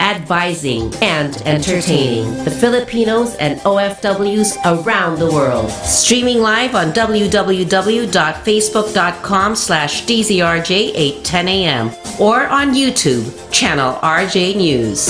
advising, and entertaining the Filipinos and OFWs around the world. Streaming live on www.facebook.com/DZRJ810 AM or on YouTube, channel RJ News.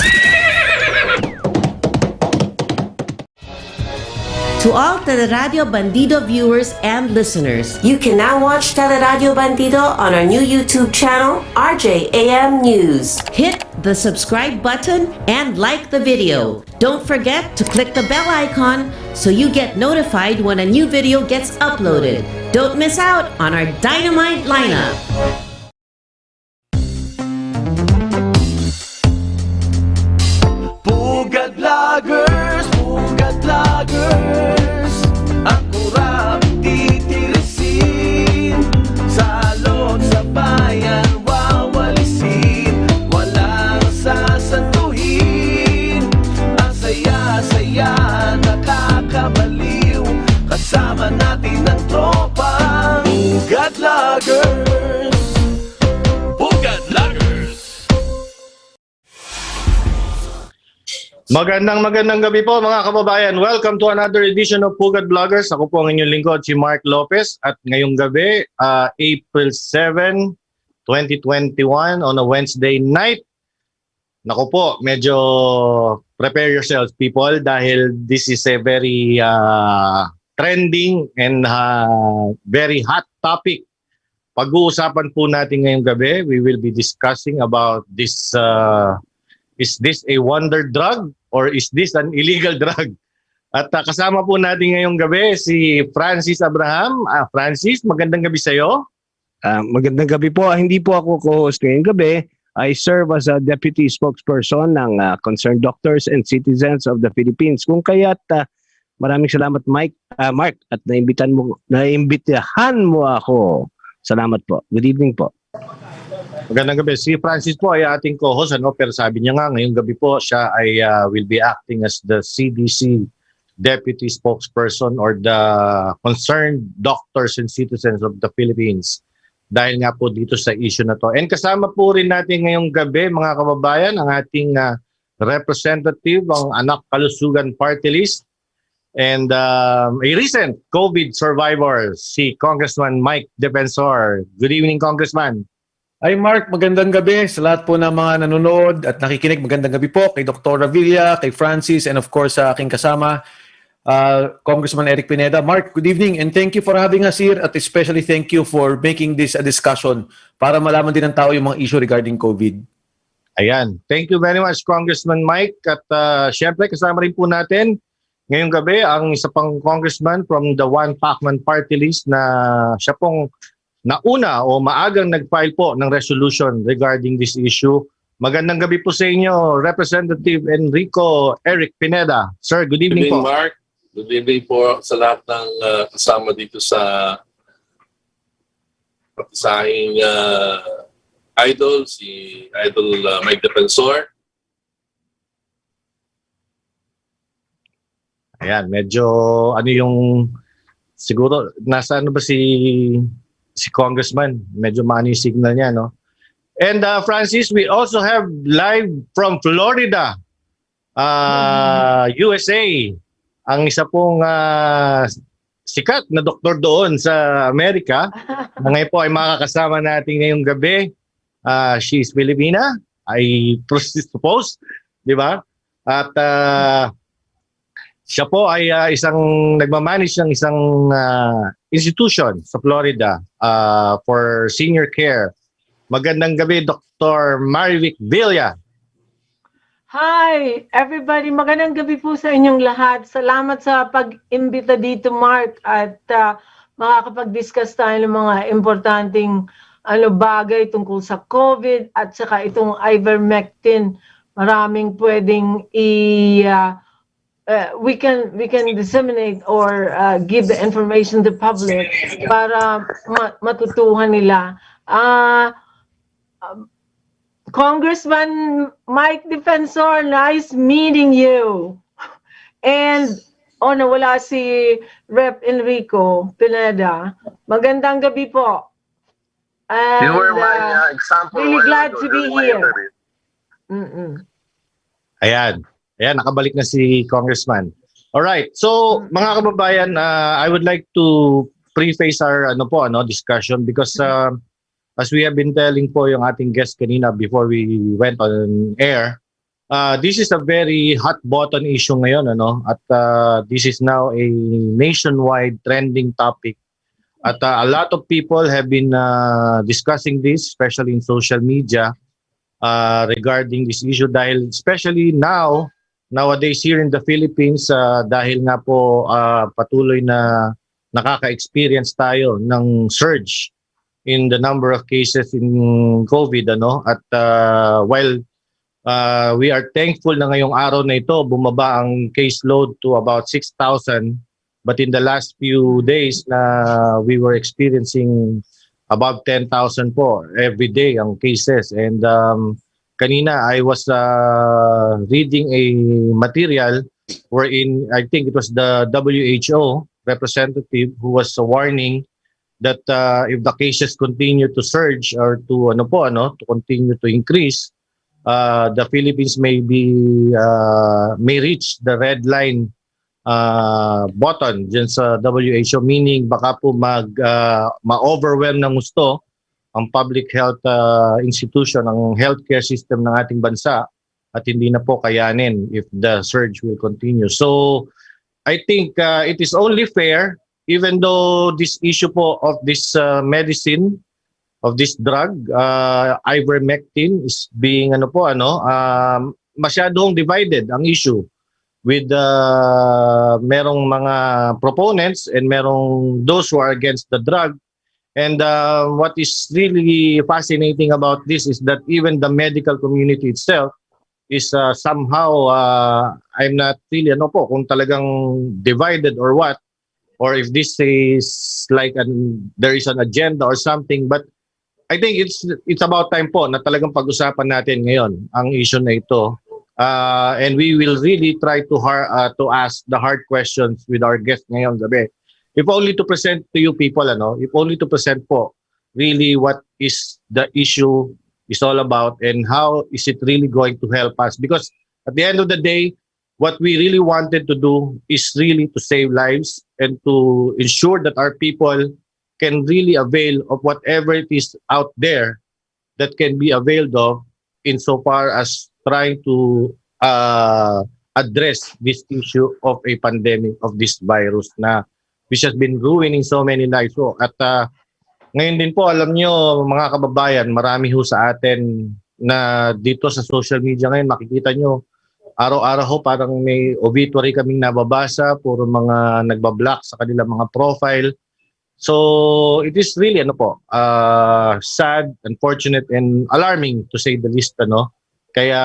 To all Teleradio Bandido viewers and listeners, you can now watch Teleradio Bandido on our new YouTube channel, RJAM News. Hit the subscribe button and like the video. Don't forget to click the bell icon so you get notified when a new video gets uploaded. Don't miss out on our dynamite lineup. PUGAD Vloggers, PUGAD Vloggers, ang kurap titirisin, salot sa bayan wawalisin, walang sasantuhin, ang saya-saya nakakabaliw, kasama natin ang tropang PUGAD Vloggers, PUGAD Vloggers. Magandang gabi po mga kababayan. Welcome to another edition of PUGAD Vloggers. Ako po ang inyong lingkod, si Mark Lopez. At ngayong gabi, April 7, 2021 on a Wednesday night. Naku po, medyo prepare yourselves people dahil this is a very trending and very hot topic. Pag-uusapan po natin ngayong gabi, we will be discussing about this is this a wonder drug or is this an illegal drug? At kasama po natin ngayong gabi si Francis Abraham. Francis, magandang gabi sa iyo. Magandang gabi po. Hindi po ako co-host ngayong gabi. I serve as a deputy spokesperson ng Concerned Doctors and Citizens of the Philippines. Kung kaya't maraming salamat Mark at naimbitahan mo ako. Salamat po. Good evening po. Magandang gabi. Si Francis po ay ating co-host, pero sabi niya nga ngayong gabi po siya ay will be acting as the CDC Deputy Spokesperson or the Concerned Doctors and Citizens of the Philippines. Dahil nga po dito sa issue na to. And kasama po rin natin ngayong gabi mga kababayan ang ating representative, ang Anak Kalusugan Party List and a recent COVID survivor, si Congressman Mike Defensor. Good evening, Congressman. Hi Mark, magandang gabi sa lahat po ng mga nanonood at nakikinig. Magandang gabi po kay Dr. Villa, kay Francis, and of course sa aking kasama, Congressman Eric Pineda. Mark, good evening and thank you for having us here at especially thank you for making this a discussion para malaman din ng tao yung mga issue regarding COVID. Ayan. Thank you very much, Congressman Mike. At syempre kasama rin po natin ngayong gabi ang isa pang congressman from the One Pacman Party List na siya pong nauna o maagang nag-file po ng resolution regarding this issue. Magandang gabi po sa inyo, Representative Enrico Eric Pineda. Sir, good evening po. Good evening, Mark. Good evening po sa lahat ng kasama dito sa aking idol, si Idol Mike Defensor. Ayan, medyo ano yung siguro nasa ano ba si Congressman, medyo mani signal niya, no? And Francis, we also have live from Florida, USA, ang isa pong sikat na doktor doon sa Amerika. Na ngayon po ay makakasama natin ngayong gabi. She is Filipina, I suppose, di ba? At siya po ay isang nagmamanage ng isang institution sa Florida for senior care. Magandang gabi, Dr. Marivic Villa. Hi, everybody. Magandang gabi po sa inyong lahat. Salamat sa pag-imbita dito, Mark, at makakapag-discuss tayo ng mga importanteng bagay tungkol sa COVID at saka itong ivermectin. Maraming pwedeng we can disseminate or give the information to the public para matutuhan nila. Congressman Mike Defensor, nice meeting you. And nawala si Rep. Enrico Pineda. Magandang gabi po. And, You were my example. really glad to be here. Mm-mm. Ayan. Ayan, nakabalik na si Congressman. Alright. So, mga kababayan, I would like to preface our discussion because as we have been telling po yung ating guest kanina before we went on air, this is a very hot button issue ngayon, at this is now a nationwide trending topic. At a lot of people have been discussing this, especially in social media, regarding this issue dahil especially nowadays here in the Philippines, dahil nga po patuloy na nakaka-experience tayo ng surge in the number of cases in COVID, at while we are thankful na ngayong araw na ito bumaba ang caseload to about 6,000, but in the last few days na we were experiencing above 10,000 po every day ang cases. And kanina I was reading a material wherein I think it was the WHO representative who was warning that if the cases continue to surge or to to continue to increase, the Philippines may reach the red line button dyan sa WHO, meaning baka po ma-overwhelm ng gusto ang public health institution, ang healthcare system ng ating bansa at hindi na po kayanin if the surge will continue. So I think it is only fair, even though this issue po of this medicine, of this drug, ivermectin is being masyadong divided ang issue with merong mga proponents and merong those who are against the drug. And what is really fascinating about this is that even the medical community itself is somehow, I'm not really kung talagang divided or what, or if this is like there is an agenda or something, but I think it's about time po na talagang pag-usapan natin ngayon ang issue na ito. And we will really try to ask the hard questions with our guest ngayong gabi. If only to present to you people, if only to present po really what is the issue is all about and how is it really going to help us. Because at the end of the day, what we really wanted to do is really to save lives and to ensure that our people can really avail of whatever it is out there that can be availed of insofar as trying to address this issue of a pandemic of this virus na which has been ruining so many lives. So, at ngayon din po, alam nyo mga kababayan, marami ho sa atin na dito sa social media ngayon, makikita nyo, araw-araw ho parang may obituary kaming nababasa, puro mga nagbablock sa kanilang mga profile. So it is really sad, unfortunate, and alarming to say the least. Kaya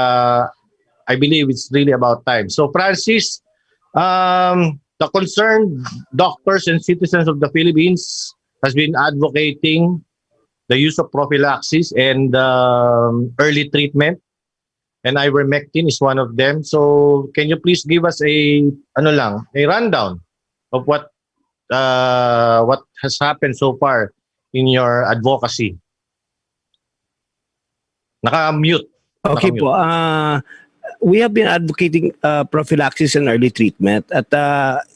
I believe it's really about time. So Francis, the concerned doctors and citizens of the Philippines has been advocating the use of prophylaxis and early treatment, and ivermectin is one of them. So can you please give us a rundown of what has happened so far in your advocacy? Naka-mute. Okay po. We have been advocating prophylaxis and early treatment at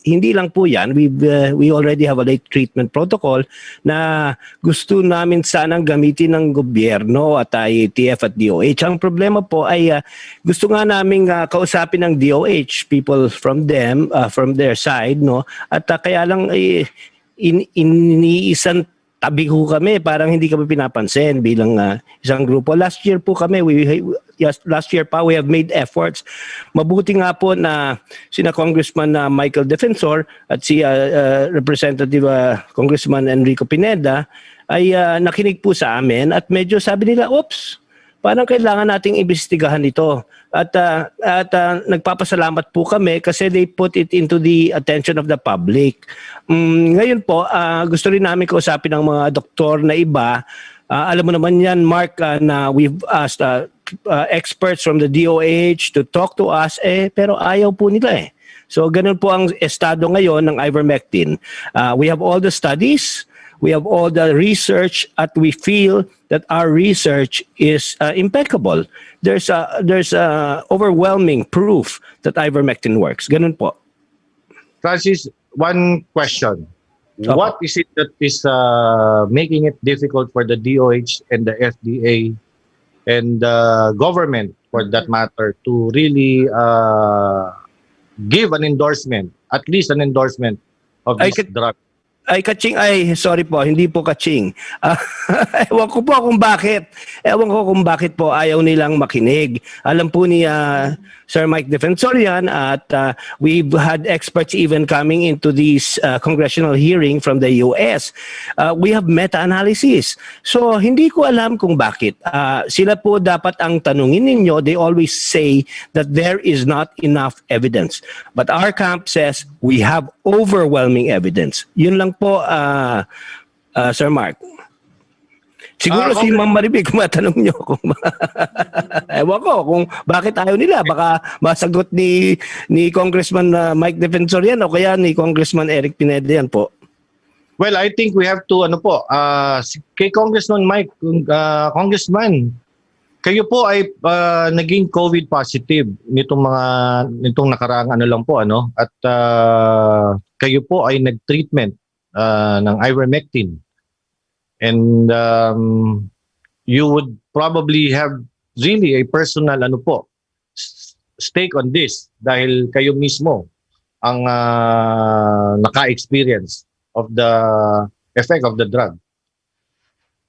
hindi lang po yan, we already have a late treatment protocol na gusto namin sanang gamitin ng gobyerno at IATF at DOH. Ang problema po ay gusto nga namin kausapin ng DOH, people from them, from their side, at kaya lang iniisang tabi ko kami, parang hindi kami pinapansin bilang isang grupo. Last year pa we have made efforts. Mabuti nga po na sina Congressman Michael Defensor at si Representative Congressman Enrico Pineda ay nakinig po sa amin at medyo sabi nila, oops, parang kailangan nating imbestigahan ito. At nagpapasalamat po kami kasi they put it into the attention of the public. Ngayon po, gusto rin namin kausapin ng mga doktor na iba. Alam mo naman yan, Mark, na we've asked experts from the DOH to talk to us, pero ayaw po nila . So ganun po ang estado ngayon ng ivermectin. We have all the studies. We have all the research at we feel that our research is impeccable. There's overwhelming proof that ivermectin works. Ganun po. Francis, one question. Opo. What is it that is making it difficult for the DOH and the FDA and the government, for that matter, to really give an endorsement, at least an endorsement of I this could- drug? Ay, kaching, ay, sorry po, hindi po kaching. Ewan ko po kung bakit. Ewan ko kung bakit po ayaw nilang makinig. Alam po ni Sir Mike Defensorian at we've had experts even coming into this congressional hearing from the US. We have meta-analysis. So, hindi ko alam kung bakit. Sila po dapat ang tanungin ninyo. They always say that there is not enough evidence. But our camp says we have overwhelming evidence. Yun lang po, Sir Mark. Siguro si Okay. Ma'am Maribig, kung matanong nyo kung ewan ko kung bakit ayaw nila. Baka masagot ni Congressman Mike Defensorian o kaya ni Congressman Eric Pineda yan po. Well, I think we have to, kay Congressman Mike, Congressman, kayo po ay naging COVID positive nitong nakaraang lang po, at kayo po ay nag-treatment ng ivermectin. And you would probably have really a personal stake on this dahil kayo mismo ang naka-experience of the effect of the drug.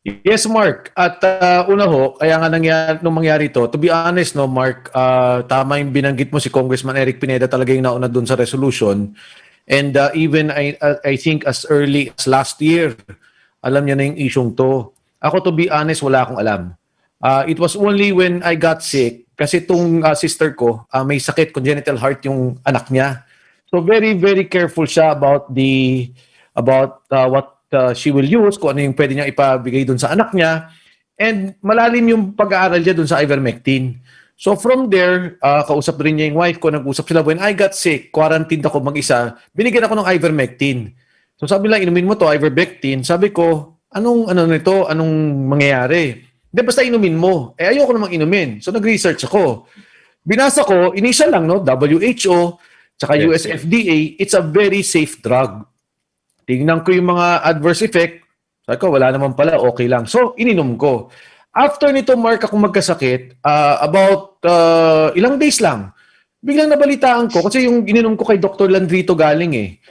Yes, Mark. At una ho, kaya nga nung mangyari to, to be honest, no, Mark, tama yung binanggit mo si Congressman Eric Pineda talaga yung nauna dun sa resolution. And even I think as early as last year, alam niya na yung isyong to. Ako, to be honest, wala akong alam. It was only when I got sick, kasi itong sister ko, may sakit, congenital heart yung anak niya. So very, very careful siya about what she will use, kung ano yung pwede niya ipabigay dun sa anak niya. And malalim yung pag-aaral niya dun sa ivermectin. So from there, kausap rin niya yung wife ko, nag-usap sila. When I got sick, quarantined ako mag-isa, binigyan ako ng ivermectin. So sabi lang, inumin mo to, ivermectin. Sabi ko, anong mangyayari? Hindi, basta inumin mo. Ayoko namang inumin. So nag-research ako. Binasa ko, initial lang, no? WHO, tsaka Yes. US FDA, it's a very safe drug. Tingnan ko yung mga adverse effect. Sabi ko, wala naman pala, okay lang. So, ininom ko. After nito, Mark, akong magkasakit, about ilang days lang, biglang nabalitaan ko, kasi yung ininom ko kay Dr. Landrito galing eh.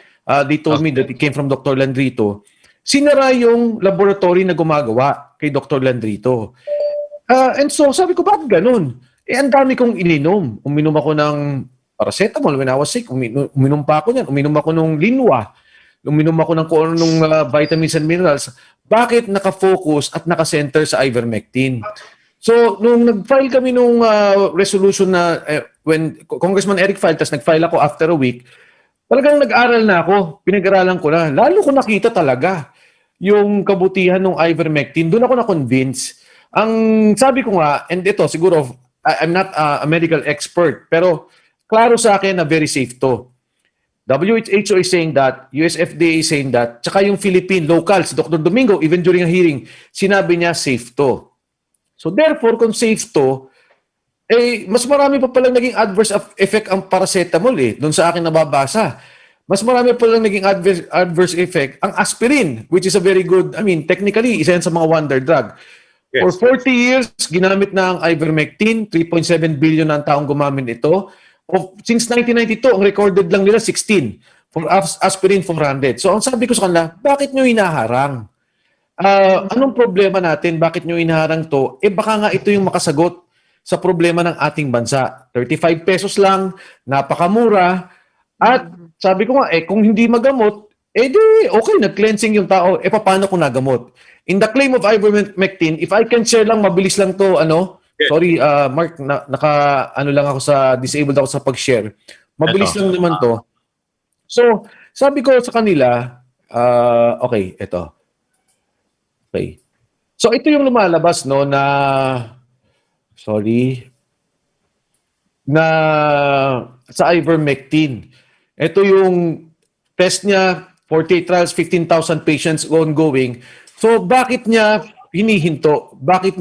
They told me that it came from Dr. Landrito. Sinara yung laboratory na gumagawa kay Dr. Landrito. And so, sabi ko, bakit ganun? Ang dami kong ininom. Uminom ako ng paracetamol when I was sick. Uminom pa ako niyan. Uminom ako ng linwa. Uminom ako ng kung anong vitamins and minerals. Bakit nakafocus at nakacenter sa ivermectin? So, nung nag-file kami nung resolution na when Congressman Eric filed, tas nag-file ako after a week, talagang nag-aral na ako. Pinag-aralan ko na. Lalo ko nakita talaga yung kabutihan ng ivermectin. Doon ako na-convince. Ang sabi ko nga, and ito siguro, I'm not a medical expert, pero klaro sa akin na very safe to. WHO is saying that, US FDA is saying that, tsaka yung Philippine local, si Dr. Domingo, even during a hearing, sinabi niya safe to. So therefore, kung safe to, mas marami pa palang naging adverse effect ang paracetamol doon sa akin nababasa. Mas marami pa lang naging adverse effect ang aspirin, which is a very good, technically, isa yan sa mga wonder drug. Yes. For 40 years, ginamit na ang ivermectin, 3.7 billion na ang taong gumamit ito. Since 1992, ang recorded lang nila 16 for aspirin 400. So ang sabi ko sa kanila, bakit nyo hinaharang? Anong problema natin? Bakit nyo hinaharang to? Baka nga ito yung makasagot sa problema ng ating bansa. 35 pesos lang, napakamura. At sabi ko nga, kung hindi magamot, di okay, nag-cleansing yung tao. Paano kung nagamot? In the claim of ivermectin, if I can share lang, mabilis lang to, Yes. Sorry, Mark, lang ako disabled ako sa pag-share. Mabilis lang naman to. So, sabi ko sa kanila, okay, ito. Okay. So, ito yung lumalabas, no, na sa ivermectin. Ito yung test niya, 48 trials, 15,000 patients ongoing. So bakit niya hinihinto? Bakit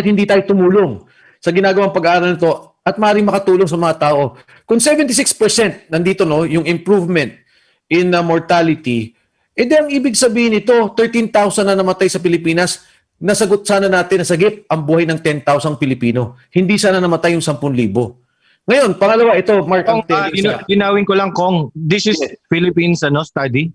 hindi tayo tumulong sa ginagawang pag-aaral nito at maaaring makatulong sa mga tao? Kung 76% nandito yung improvement in mortality, di ang ibig sabihin nito, 13,000 na namatay sa Pilipinas, nasagot sana natin, nasagip ang buhay ng 10,000 Pilipino. Hindi sana namatay yung 10,000. Ngayon, pangalawa, ito, Mark, ang Linawin ko lang, Kong, this is Philippines study?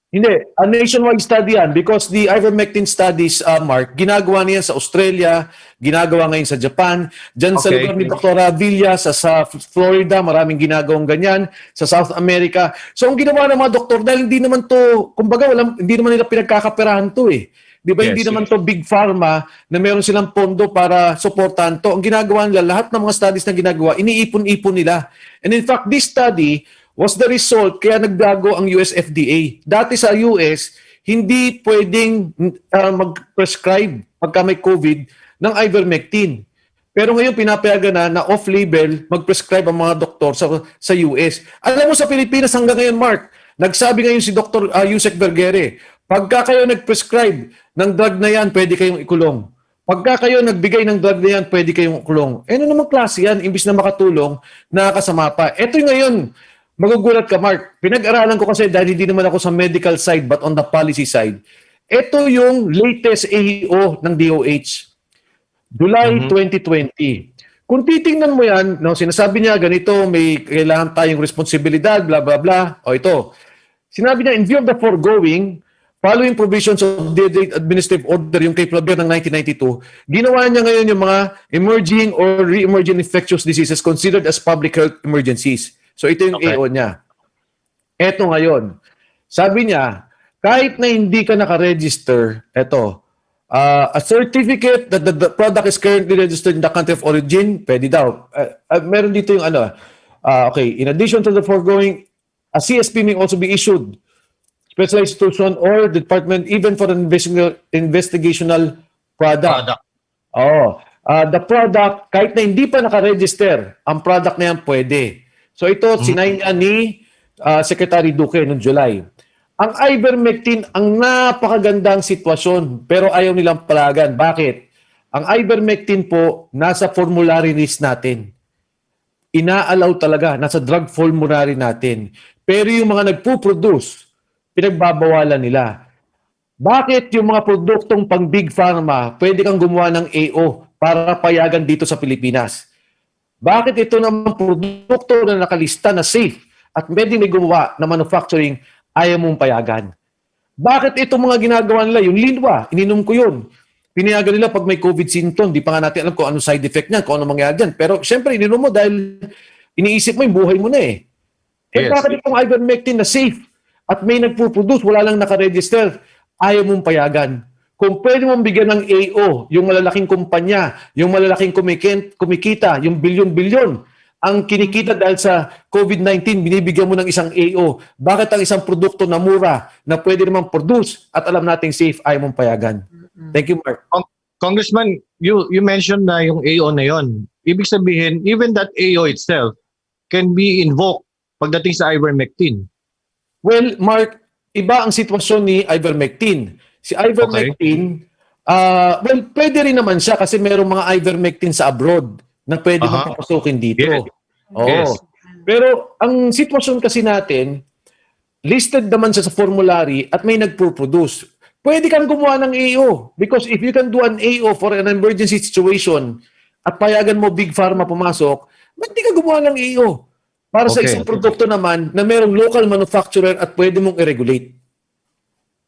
Hindi, a nationwide study yan because the ivermectin studies, Mark, ginagawa niyan sa Australia, ginagawa ngayon sa Japan, dyan sa lugar ni Dr. Villa, sa Florida, maraming ginagawang ganyan, sa South America. So ang ginawa ng mga doktor, dahil hindi naman to, kumbaga, hindi naman nila pinagkakaperahan to eh. Di ba, hindi naman to big pharma na meron silang pondo para suportahan to. Ang ginagawa nila, lahat ng mga studies na ginagawa, iniipon-ipon nila. And in fact, this study was the result kaya nagbago ang US FDA. Dati sa US, hindi pwedeng mag-prescribe pagka may COVID ng ivermectin. Pero ngayon pinapayagan na off-label mag-prescribe ang mga doktor sa US. Alam mo sa Pilipinas hanggang ngayon, Mark, nagsabi ngayon si Dr. Yusek Vergere, pagka kayo nag-prescribe ng drug na yan, pwede kayong ikulong. Pagka kayo nagbigay ng drug na yan, pwede kayong ikulong. Ano namang klase yan? Imbis na makatulong, nakakasama pa. Ito ngayon, magugulat ka, Mark. Pinag-aralan ko kasi dahil hindi naman ako sa medical side but on the policy side. Ito yung latest AEO ng DOH. July 2020. Kung titingnan mo yan, sinasabi niya ganito, may kailangan tayong responsibilidad, blah, blah, blah. O ito. Sinabi niya, in view of the foregoing, following provisions of the Administrative Order, yung kay Flavier ng 1992, ginawa niya ngayon yung mga emerging or re-emerging infectious diseases considered as public health emergencies. So ito yung AO niya. Ito ngayon. Sabi niya, kahit na hindi ka naka-register, ito, a certificate that the product is currently registered in the country of origin, pwede daw. Meron dito yung okay, in addition to the foregoing, a CSP may also be issued, specialized institution or department, even for an investigational product. The product, kahit na hindi pa naka-register, ang product na yan pwede. So ito, sinay niya ni Secretary Duque noong July. Ang ivermectin, ang napakagandang sitwasyon, pero ayaw nilang palagan. Bakit? Ang ivermectin po, nasa formulary list natin. Inaalaw talaga, nasa drug formulary natin. Pero yung mga nagpo-produce, pinagbabawalan nila. Bakit yung mga produktong pang big pharma, pwede kang gumawa ng AO para payagan dito sa Pilipinas? Bakit ito naman produkto na nakalista na safe at pwedeng may gumawa na manufacturing ayaw mong payagan? Bakit itong mga ginagawa nila, yung Linwa, ininom ko yun. Pinayagan nila pag may COVID symptom, di pa nga natin alam kung ano side effect niyan, kung ano mangyayari dyan. Pero syempre, ininom mo dahil iniisip mo yung buhay mo na eh. Bakit itong ivermectin na safe at may nagpo-produce, wala lang nakaregister, ayaw mong payagan? Kung pwede mong bigyan ng AO, yung malalaking kumpanya, yung malalaking kumikita, yung bilyon-bilyon, ang kinikita dahil sa COVID-19, binibigyan mo ng isang AO. Bakit ang isang produkto na mura, na pwede naman produce at alam nating safe, ayaw mong payagan? Thank you, Mark. Congressman, you mentioned na yung AO na yon. Ibig sabihin, even that AO itself can be invoked pagdating sa ivermectin. Well, Mark, iba ang sitwasyon ni ivermectin. Si ivermectin, well, pwede rin naman siya kasi merong mga ivermectin sa abroad na pwede mong papasukin dito. Yes. Pero ang sitwasyon kasi natin, listed naman siya sa formulary at may nagpo-produce. Pwede kang gumawa ng AO because if you can do an AO for an emergency situation at payagan mo big pharma pumasok, ba't di ka gumawa ng AO? Para sa isang produkto naman na merong local manufacturer at pwede mong i-regulate.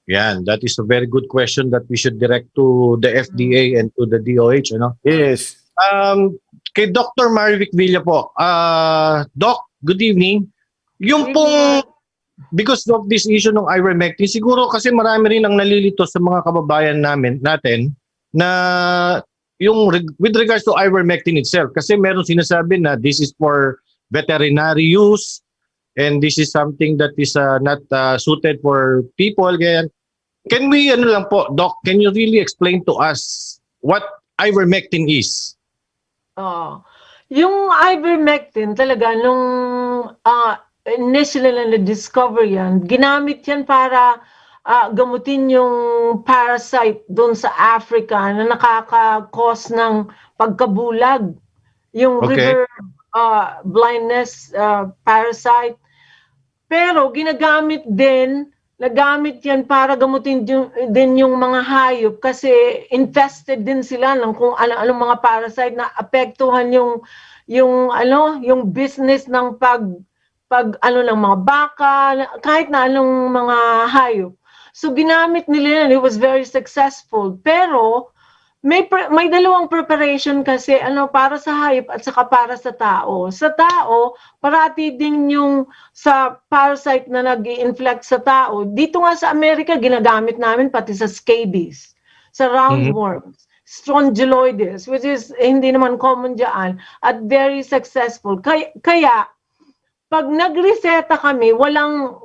Yan, that is a very good question that we should direct to the FDA and to the DOH, Yes. Kay Dr. Marivic Villa po. Doc, good evening. Yung pong, because of this issue ng ivermectin, siguro kasi marami rin ang nalilito sa mga kababayan natin na yung with regards to ivermectin itself. Kasi meron sinasabi na this is for veterinary use and this is something that is not suited for people. Ganyan. Can we, lang po, Doc, can you really explain to us what ivermectin is? Yung ivermectin talaga nung initially na na-discover yan, ginamit yan para gamutin yung parasite doon sa Africa na nakaka-cause ng pagkabulag. Yung Okay. river blindness parasite. Pero nagamit yan para gamutin din yung mga hayop kasi infested din sila ng kung ano mga parasite na apektuhan yung business ng pag ng mga baka, kahit na anong mga hayop. So ginamit nila yan, it was very successful. Pero may dalawang preparation kasi para sa hayop at saka para sa tao. Sa tao, parati din yung sa parasite na nag-i-inflect sa tao. Dito nga sa Amerika, ginagamit namin pati sa scabies, sa roundworms, strongyloides, which is hindi naman common dyan, at very successful. Kaya pag nagreseta kami, walang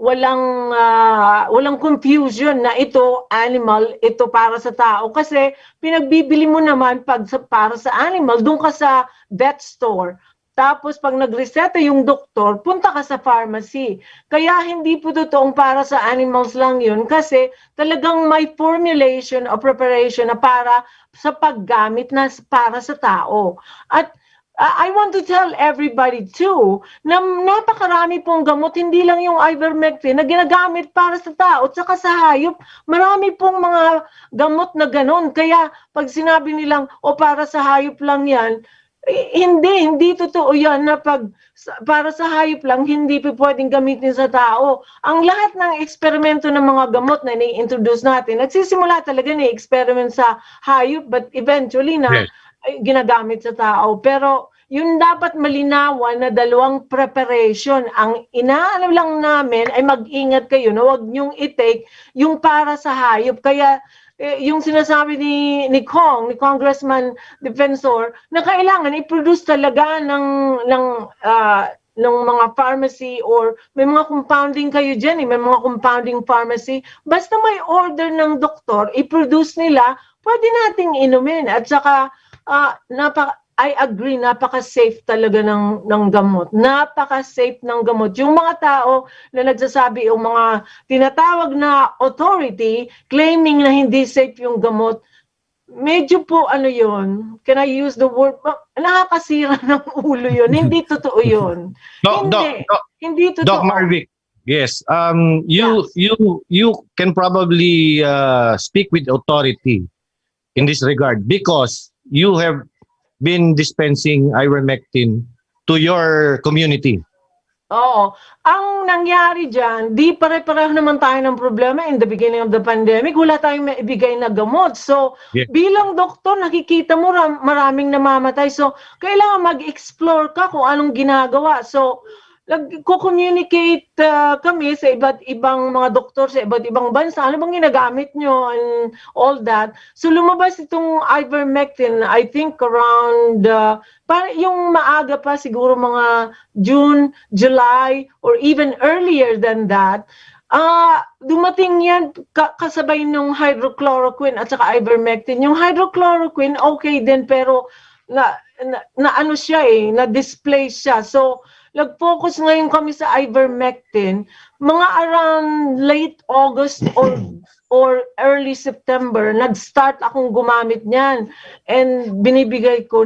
confusion na ito animal, ito para sa tao kasi pinagbibili mo naman para sa animal, doon ka sa vet store. Tapos pag nagreseta yung doktor, punta ka sa pharmacy. Kaya hindi po totoong para sa animals lang yun kasi talagang may formulation o preparation na para sa paggamit na para sa tao. At I want to tell everybody too na napakarami pong gamot, hindi lang yung ivermectin na ginagamit para sa tao at saka sa hayop. Marami pong mga gamot na ganon. Kaya pag sinabi nilang, para sa hayop lang yan, hindi totoo yan na para sa hayop lang, hindi pa pwedeng gamitin sa tao. Ang lahat ng eksperimento ng mga gamot na ni-introduce natin, nagsisimula talaga na experiment sa hayop but eventually na ginagamit sa tao. Pero yun dapat malinawan na dalawang preparation. Ang inaalam lang namin ay mag-ingat kayo na huwag niyong i-take yung para sa hayop. Kaya yung sinasabi ni Congressman Defensor, na kailangan i-produce talaga ng mga pharmacy or may mga compounding kayo dyan, may mga compounding pharmacy. Basta may order ng doktor, i-produce nila, pwede nating inumin. At saka, I agree, napaka-safe talaga ng gamot. Napaka-safe ng gamot. Yung mga tao na nagsasabi, yung mga tinatawag na authority, claiming na hindi safe yung gamot, medyo po yun, can I use the word, nakakasira ng ulo yun. Hindi totoo yun. Hindi totoo. Doc Marvick, yes. You can probably speak with authority in this regard because you have been dispensing ivermectin to your community. Oo. Ang nangyari dyan, di pare-pareho naman tayo ng problema in the beginning of the pandemic. Wala tayong maibigay na gamot. So, bilang doktor, nakikita mo maraming namamatay. So, kailangan mag-explore ka kung anong ginagawa. So, nagko-communicate kami sa iba't ibang mga doktor sa iba't ibang bansa. Ano bang ginagamit nyo and all that. So lumabas itong ivermectin, I think around, yung maaga pa siguro mga June, July, or even earlier than that. Dumating yan kasabay nung hydrochloroquine at saka ivermectin. Yung hydrochloroquine, okay din, pero na na-display siya. So, nag-focus ngayon kami sa ivermectin, mga around late August or early September, nag-start akong gumamit niyan. And binibigay ko,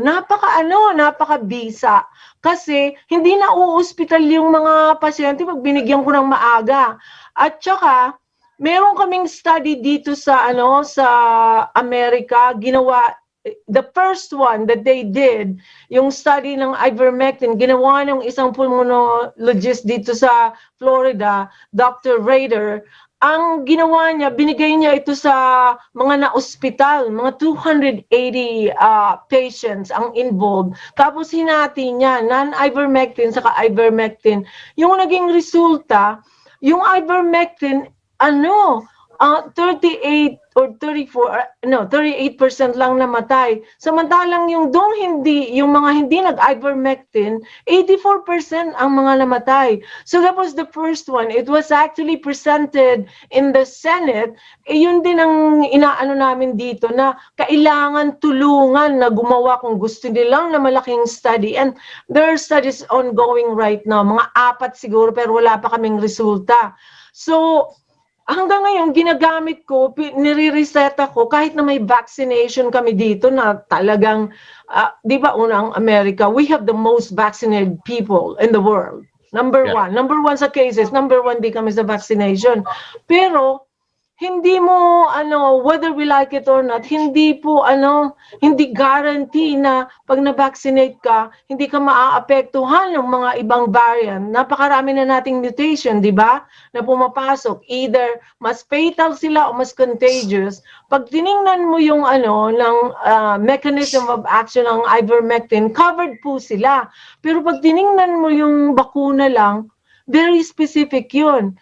napaka-bisa. Kasi hindi na uuspital yung mga pasyente pag binigyan ko ng maaga. At saka, meron kaming study dito sa Amerika, ginawa. The first one that they did, yung study ng ivermectin, ginawa ng isang pulmonologist dito sa Florida, Dr. Rader. Ang ginawa niya, binigay niya ito sa mga na-ospital, mga 280 patients ang involved. Tapos hinati niya, non-ivermectin saka ivermectin. Yung naging resulta, yung ivermectin, 38 or 38% lang namatay. Samantalang yung yung mga hindi nag-ivermectin, 84% ang mga namatay. So that was the first one. It was actually presented in the Senate. Yun din ang inaano namin dito na kailangan tulungan na gumawa kung gusto nilang na malaking study. And there are studies ongoing right now. Mga 4 siguro pero wala pa kaming resulta. So, hanggang ngayon, ginagamit ko, nire-reset ako kahit na may vaccination kami dito na talagang, di ba unang America, we have the most vaccinated people in the world. Number one. Number one sa cases, number one di kami sa vaccination. Pero, hindi mo, whether we like it or not, hindi guarantee na pag na-vaccinate ka, hindi ka maaapektuhan ng mga ibang variant. Napakarami na nating mutation, di ba? Na pumapasok. Either mas fatal sila o mas contagious. Pag tiningnan mo yung ng mechanism of action ng ivermectin, covered po sila. Pero pag tiningnan mo yung bakuna lang, very specific yun.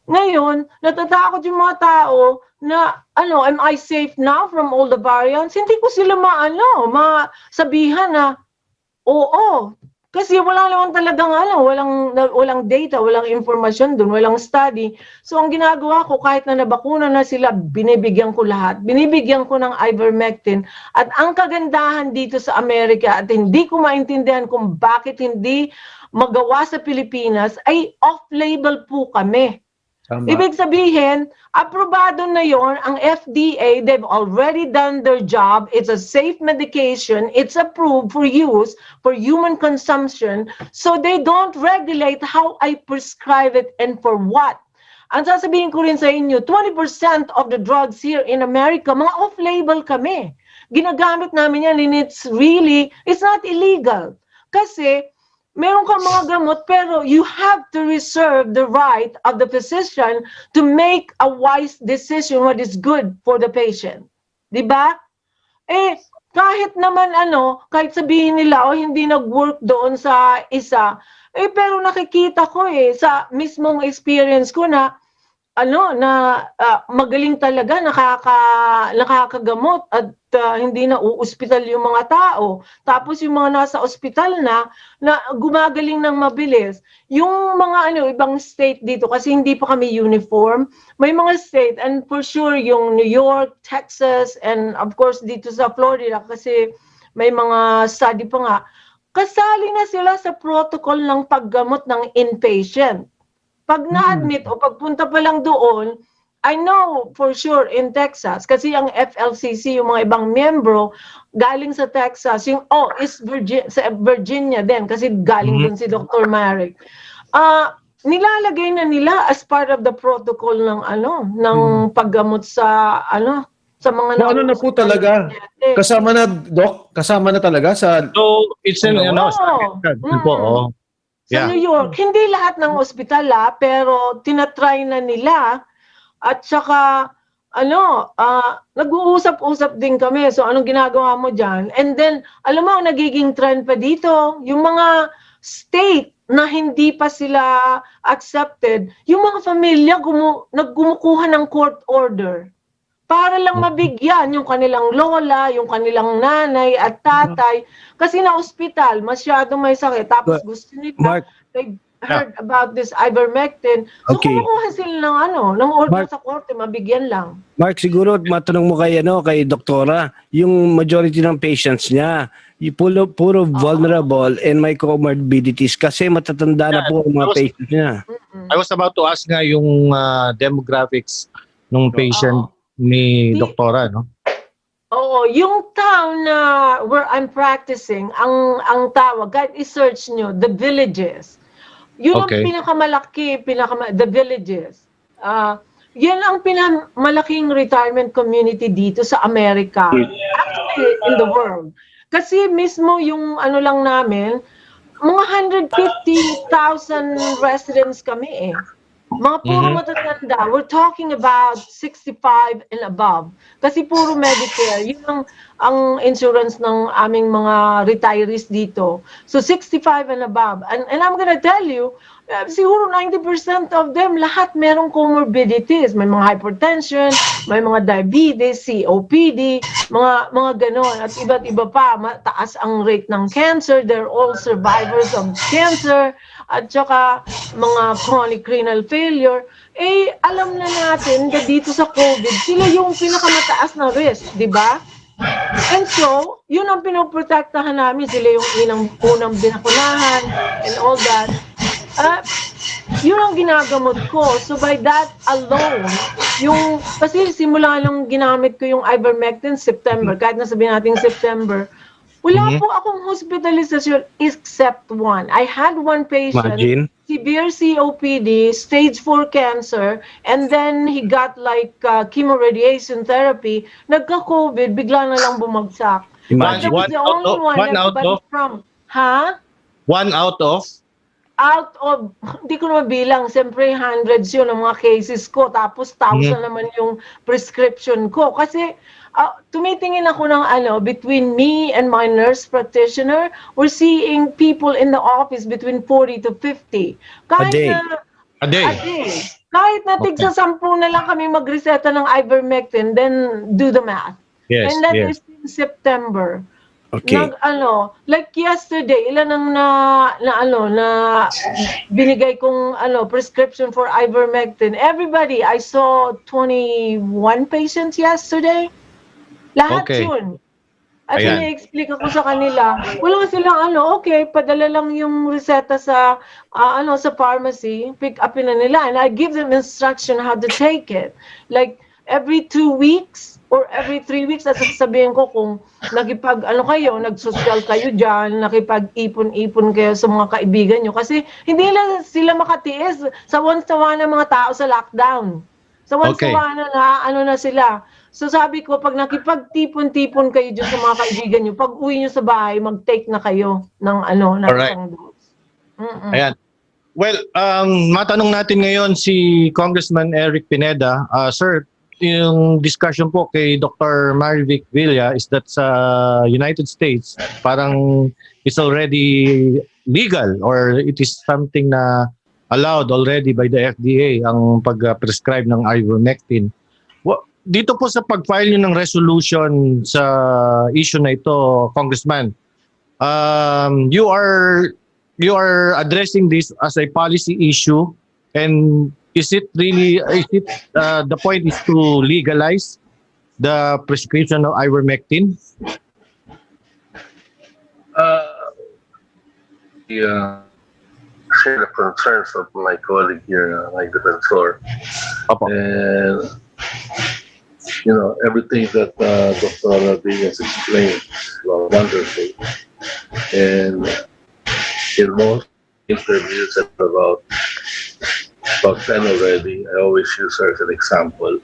Ngayon, natatakot yung mga tao na, am I safe now from all the variants? Hindi ko sila masabihan na, oo. Kasi wala naman talagang, walang data, walang informasyon dun, walang study. So, ang ginagawa ko, kahit na nabakuna na sila, binibigyan ko lahat. Binibigyan ko ng ivermectin. At ang kagandahan dito sa Amerika, at hindi ko maintindihan kung bakit hindi magawa sa Pilipinas, ay off-label po kami. Tama. Ibig sabihin, aprobado na yon ang FDA, they've already done their job, it's a safe medication, it's approved for use, for human consumption, so they don't regulate how I prescribe it and for what. Ang sasabihin ko rin sa inyo, 20% of the drugs here in America, mga off-label kami. Ginagamit namin yan and it's not illegal. Kasi, meron kang mga gamot, pero you have to reserve the right of the physician to make a wise decision what is good for the patient. Diba? Kahit naman kahit sabihin nila, hindi nag-work doon sa isa, pero nakikita ko sa mismong experience ko na, magaling talaga, nakakagamot at hindi na uuspital yung mga tao. Tapos yung mga nasa ospital na gumagaling ng mabilis. Yung mga ibang state dito, kasi hindi pa kami uniform, may mga state, and for sure yung New York, Texas, and of course dito sa Florida, kasi may mga study pa nga, kasali na sila sa protocol ng paggamot ng inpatient. Pag na-admit o pagpunta pa lang doon, I know for sure in Texas, kasi ang FLCC, yung mga ibang miyembro, galing sa Texas, yung sa Virginia din, kasi galing dun si Dr. Marek. Nilalagay na nila as part of the protocol ng paggamot sa sa mga na po talaga. Kasama na, Doc? Kasama na talaga sa... So, it's in, Sa New York, hindi lahat ng ospital pero tinatry na nila at saka nag-uusap-usap din kami. So anong ginagawa mo dyan? And then, alam mo, nagiging trend pa dito, yung mga state na hindi pa sila accepted, yung mga pamilya naggumukuha ng court order para lang mabigyan yung kanilang lola, yung kanilang nanay at tatay. Kasi na ospital, masyado may sakit. Tapos gusto nila, they heard about this ivermectin. So kumukuha sila ng order sa korte, mabigyan lang. Mark, siguro matanong mo kay doktora, yung majority ng patients niya, puro vulnerable and may comorbidities kasi matatanda na po ang mga patients niya. I was about to ask nga yung demographics ng patient ni doktora, no? Oo, yung town where I'm practicing, ang tawag, kahit i-search nyo, the villages. Yun ang pinakamalaki, the villages. Yan ang pinakamalaking retirement community dito sa Amerika. Actually, in the world. Kasi mismo yung lang namin, mga 150,000 residents kami Mga puro matatanda. We're talking about 65 and above. Kasi puro Medicare. Yun ang insurance ng aming mga retirees dito. So 65 and above. And I'm gonna tell you, siguro 90% of them, lahat merong comorbidities. May mga hypertension, may mga diabetes, COPD, mga ganon. At iba't iba pa, mataas ang rate ng cancer. They're all survivors of cancer. At saka mga chronic renal failure. Eh, alam na natin na dito sa COVID, sila yung pinakamataas na risk, di ba? And so, yun ang pinoprotektahan namin. Sila yung unang binakunahan and all that. Yun ang ginagamot ko. So by that alone, kasi simula nung ginamit ko yung ivermectin September, kahit nasabihin natin September, wala po akong hospitalization except one. I had one patient, severe COPD, stage 4 cancer, and then he got like chemoradiation therapy. Nagka-COVID, bigla na lang bumagsak. Imagine. But the only one everybody from, One out of? Out of, hindi ko na mabilang, siyempre hundreds yun ang mga cases ko, tapos 1,000 naman yung prescription ko. Kasi tumitingin ako ng between me and my nurse practitioner, we're seeing people in the office between 40 to 50. Kahit A day. Kahit na tigsa 10 na lang kami magreseta ng ivermectin, then do the math. Yes, And that yes. is in September. Okay. Like yesterday, ilan ang na binigay kong prescription for ivermectin. Everybody, I saw 21 patients yesterday. Lahat yun. At ini-explain ako sa kanila, wala silang okay, padala lang yung reseta sa sa pharmacy, pick upin na nila, and I give them instruction how to take it. Like every 2 weeks or every 3 weeks, at sasabihin ko kung nagsosyal kayo dyan, nakipag-ipon-ipon kayo sa mga kaibigan nyo. Kasi hindi lang sila makatiis. Sawan-sawa na mga tao sa lockdown. Sawan-sawa na na sila. So sabi ko, pag nakipag-tipon-tipon kayo dyan sa mga kaibigan nyo, pag uwi nyo sa bahay, mag-take na kayo ng isang dose. Ayan. Well, matanong natin ngayon si Congressman Eric Pineda. Sir, yung discussion po kay Dr. Marivic Villa is that sa United States, parang it's already legal or it is something na allowed already by the FDA ang pag-prescribe ng ivermectin. Dito po sa pag-file nyo ng resolution sa issue na ito, Congressman, you are addressing this as a policy issue, and is it the point is to legalize the prescription of ivermectin? Share the concerns of my colleague here, like the defensor. And, everything that Dr. Diaz explained was wonderful. And in most interviews about 10 already, I always use her as an example.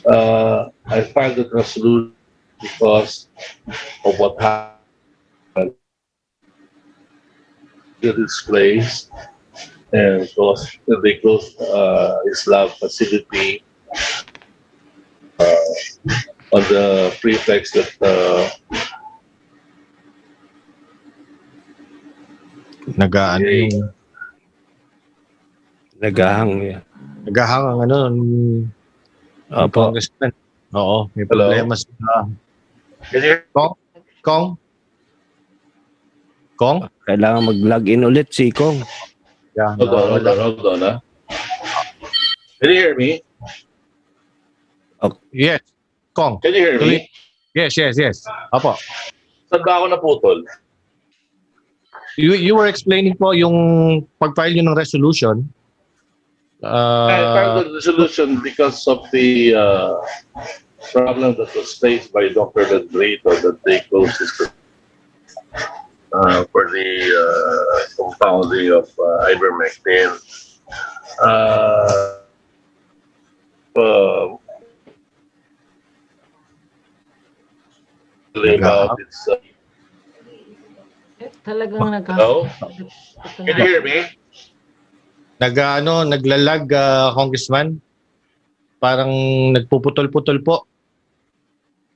I filed the resolution because of what happened in this place, and because they closed his lab facility on the pretext that Nagahang. Nagahang ang Congressman. Oo, may problema sa Kong? Kailangan mag-log in ulit si Kong. Yeah. Hold on. Can you hear me? Yes. Kong. Can you hear me? Yes. Apo. Saan ba ako naputol? You were explaining po yung pag-file nyo ng resolution. I filed the resolution because of the problem that was faced by Dr. Ledrito that they closed his for the compounding of ivermectin. About its Talagang hello? Can you hear me? Naglalag, Congressman. Parang nagpuputol-putol po.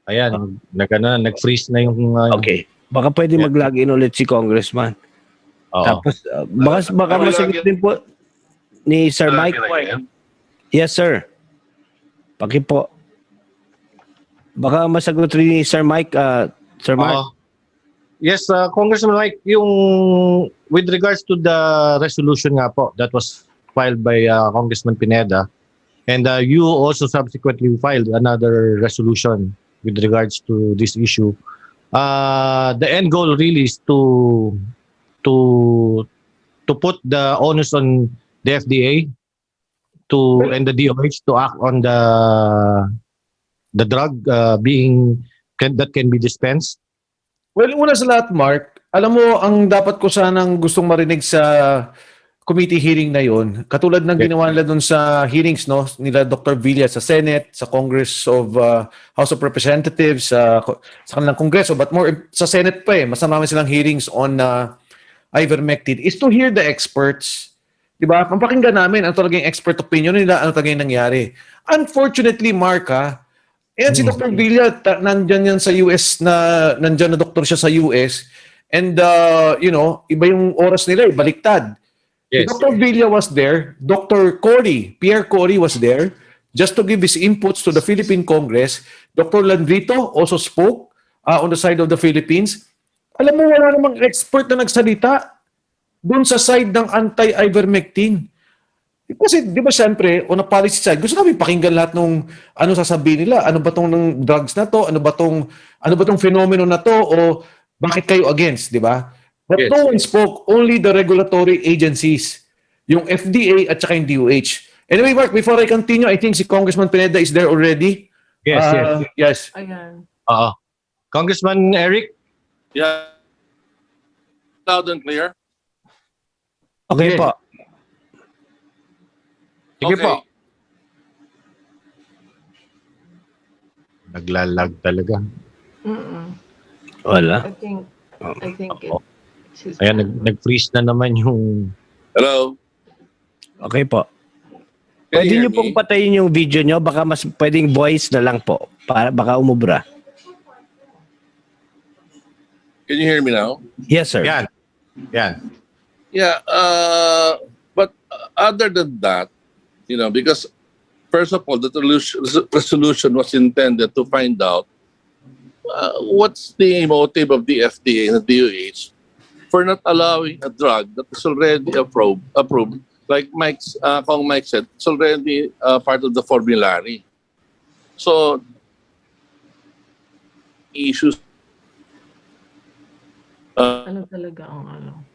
Ayan, nag-freeze na yung... Okay. Baka pwede Yeah. mag-login ulit si Congressman. Oo. Tapos, baka masagot din po ni Sir Mike. Yes, sir. Paki po. Baka masagot rin ni Sir Mike. Sir Mark. Yes, Congressman Mike, yung with regards to the resolution nga po that was filed by Congressman Pineda, and you also subsequently filed another resolution with regards to this issue. The end goal really is to put the onus on the FDA and the DOH to act on the drug that can be dispensed. Well, una sa lahat, Mark, alam mo, ang dapat ko sanang gustong marinig sa committee hearing na yon, katulad ng ginawa nila doon sa hearings nila Dr. Villa sa Senate, sa Congress of House of Representatives, sa kanilang Kongreso, but more sa Senate pa mas marami silang hearings on ivermectin, is to hear the experts. Diba? Pampakinggan namin ang talagang expert opinion nila, ano talagang nangyari. Unfortunately, Mark, ayan si Dr. Villa, nandyan yan sa US nandyan na doktor siya sa US, and iba yung oras nila, baliktad. Yes. Dr. Villa was there, Pierre Corey was there, just to give his inputs to the Philippine Congress. Dr. Landrito also spoke on the side of the Philippines. Alam mo, wala namang expert na nagsalita doon sa side ng anti-ivermectin. Kasi, di ba, siyempre, on a policy side, gusto namin pakinggan lahat ng ano sasabihin nila. Ano ba tong drugs na to? Ano ba tong phenomenon na to? O bakit kayo against, di ba? But Yes. no one spoke. Only the regulatory agencies. Yung FDA at saka yung DOH. Anyway, Mark, before I continue, I think si Congressman Pineda is there already. Yes. Yes. Ayan. Congressman Eric? Yeah. Loud and clear. Okay po. Sige Okay. po. Naglalag talaga. Mm-mm. Wala. I think it's Ayan, nag-freeze na naman yung... Hello. Okay po. Can Pwede you nyo hear pong me? patayin yung video nyo. Baka mas pwedeng voice na lang po. Baka umubra. Can you hear me now? Yes, sir. Yan. Yeah. But other than that, because first of all, the resolution was intended to find out what's the motive of the FDA and the DOH for not allowing a drug that is already approved. Like Kong Mike said, it's already part of the formulary. So, issues ano talaga ang ano.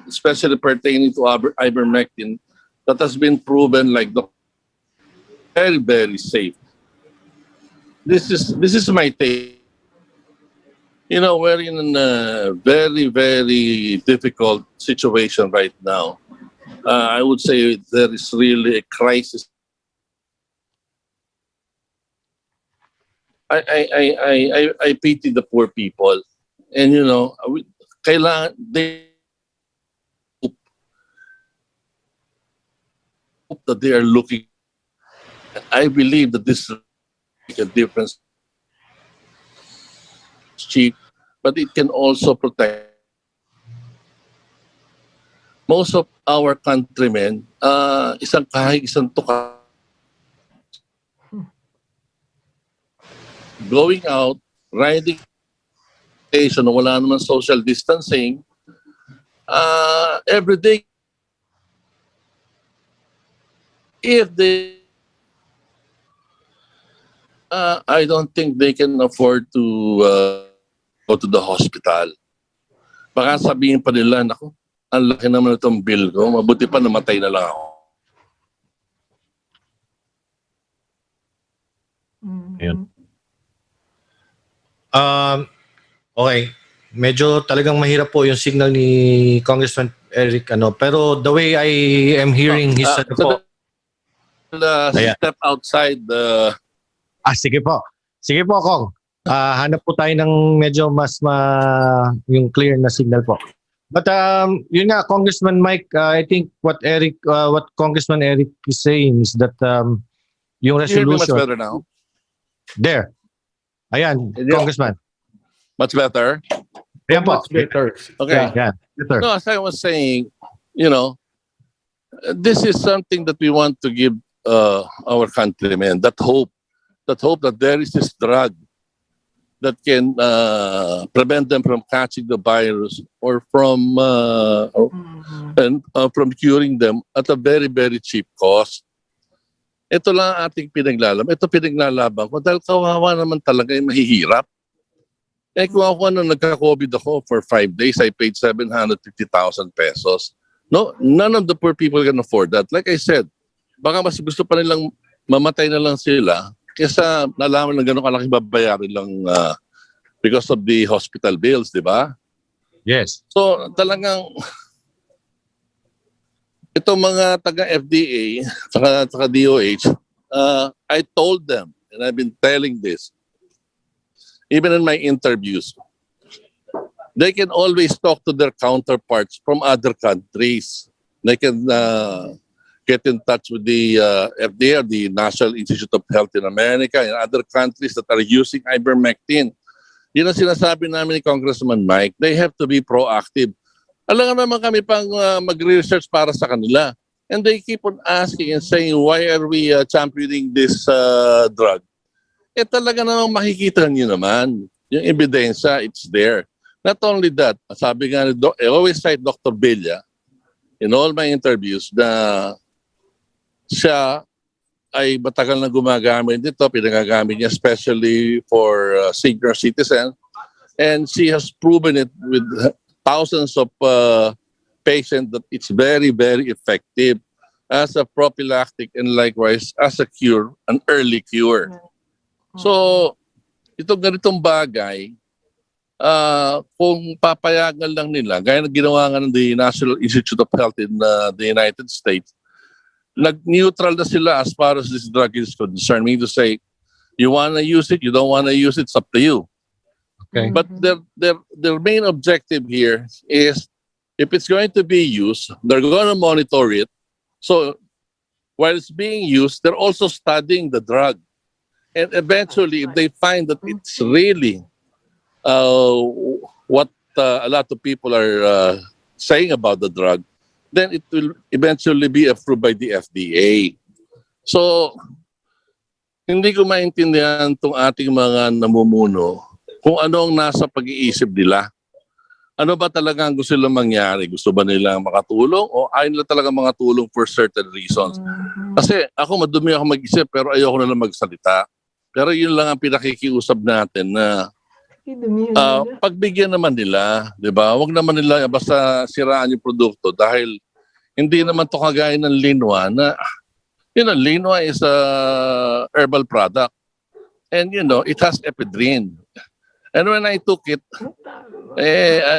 especially pertaining to ivermectin, that has been proven like very, very safe. This is my take. We're in a very, very difficult situation right now. I would say there is really a crisis. I pity the poor people, and kailangan that they are looking. I believe that this will make a difference. It's cheap, but it can also protect most of our countrymen. Isang kahig, isang tuka. Going out, riding station, wala naman social distancing. Every day, if they, I don't think they can afford to go to the hospital. Baka sabihin pa nila, naku, ang laki naman itong bill ko, mabuti pa namatay na lang ako. Ayun. Okay. Medyo talagang mahirap po yung signal ni Congressman Eric, pero the way I am hearing his Ayan. Step outside the... Sige po. Sige po, Kong. Hanap po tayo ng medyo mas yung clear na signal po. But yun nga, Congressman Mike, I think what Congressman Eric is saying is that yung Can you hear me much resolution better now? there. Ayan, Yeah. Congressman. Much better? Ayan po. Much better. Okay. Yeah. Yan. Better. No, as I was saying, you know, this is something that we want to give our countrymen, that hope that there is this drug that can prevent them from catching the virus or from from curing them at a very, very cheap cost. Ito lang ang ating pinaglalaban. Ito pinaglalaban ko dahil kawawa naman talaga yung mahihirap. Eh kung ako nagka-COVID ako for 5 days, I paid 750,000 pesos. No, none of the poor people can afford that. Like I said, baka mas gusto pa nilang mamatay na lang sila kesa nalaman na gano'ng kalaking babayarin lang because of the hospital bills, di ba? Yes. So talagang itong mga taga-FDA saka DOH, I told them, and I've been telling this, even in my interviews, they can always talk to their counterparts from other countries. They can get in touch with the FDA, the National Institute of Health in America, and other countries that are using ivermectin. Yun ang sinasabi namin ni Congressman Mike. They have to be proactive. Alam nga naman kami pang mag-research para sa kanila. And they keep on asking and saying, why are we championing this drug? Eh talaga namang makikita niyo naman. Yung ebidensya, it's there. Not only that, sabi nga, I always cite Dr. Villa in all my interviews na siya ay matagal na gumagamit nito, pinagagamit niya especially for senior citizens. And she has proven it with thousands of patients that it's very, very effective as a prophylactic and likewise as a cure, an early cure. So, itong ganitong bagay, kung papayagan lang nila, gaya na ginawa nga ng the National Institute of Health in the United States, nag-neutral na sila as far as this drug is concerned. Meaning to say, you want to use it, you don't want to use it, it's up to you. Okay. But their main objective here is, if it's going to be used, they're going to monitor it. So, while it's being used, they're also studying the drug. And eventually, if they find that it's really what a lot of people are saying about the drug, then it will eventually be approved by the FDA. So, hindi ko maintindihan itong ating mga namumuno kung ano ang nasa pag-iisip nila. Ano ba talaga ang gusto nilang mangyari? Gusto ba nilang makatulong o ayaw nila talaga makatulong for certain reasons? Kasi ako madumi ako mag-isip pero ayoko na lang magsalita. Pero yun lang ang pinakikiusap natin na pagbigyan naman nila, di ba? Huwag naman nila basta siraan yung produkto dahil hindi naman to kagaya ng linwa na, linwa is a herbal product. And it has ephedrine. And when I took it,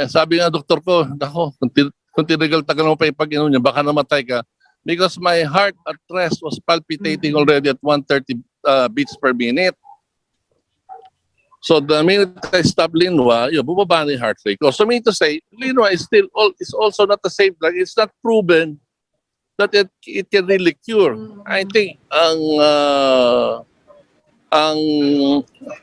sabi nga doktor ko, kung tinagal-tagal mo pa ipag-inom niya, baka namatay ka. Because my heart at rest was palpitating already at 130 beats per minute. So the minute I stopped linwa, bumaba na yung heart rate ko. So mean to say, linwa is also not the same drug. It's not proven that it can really cure. I think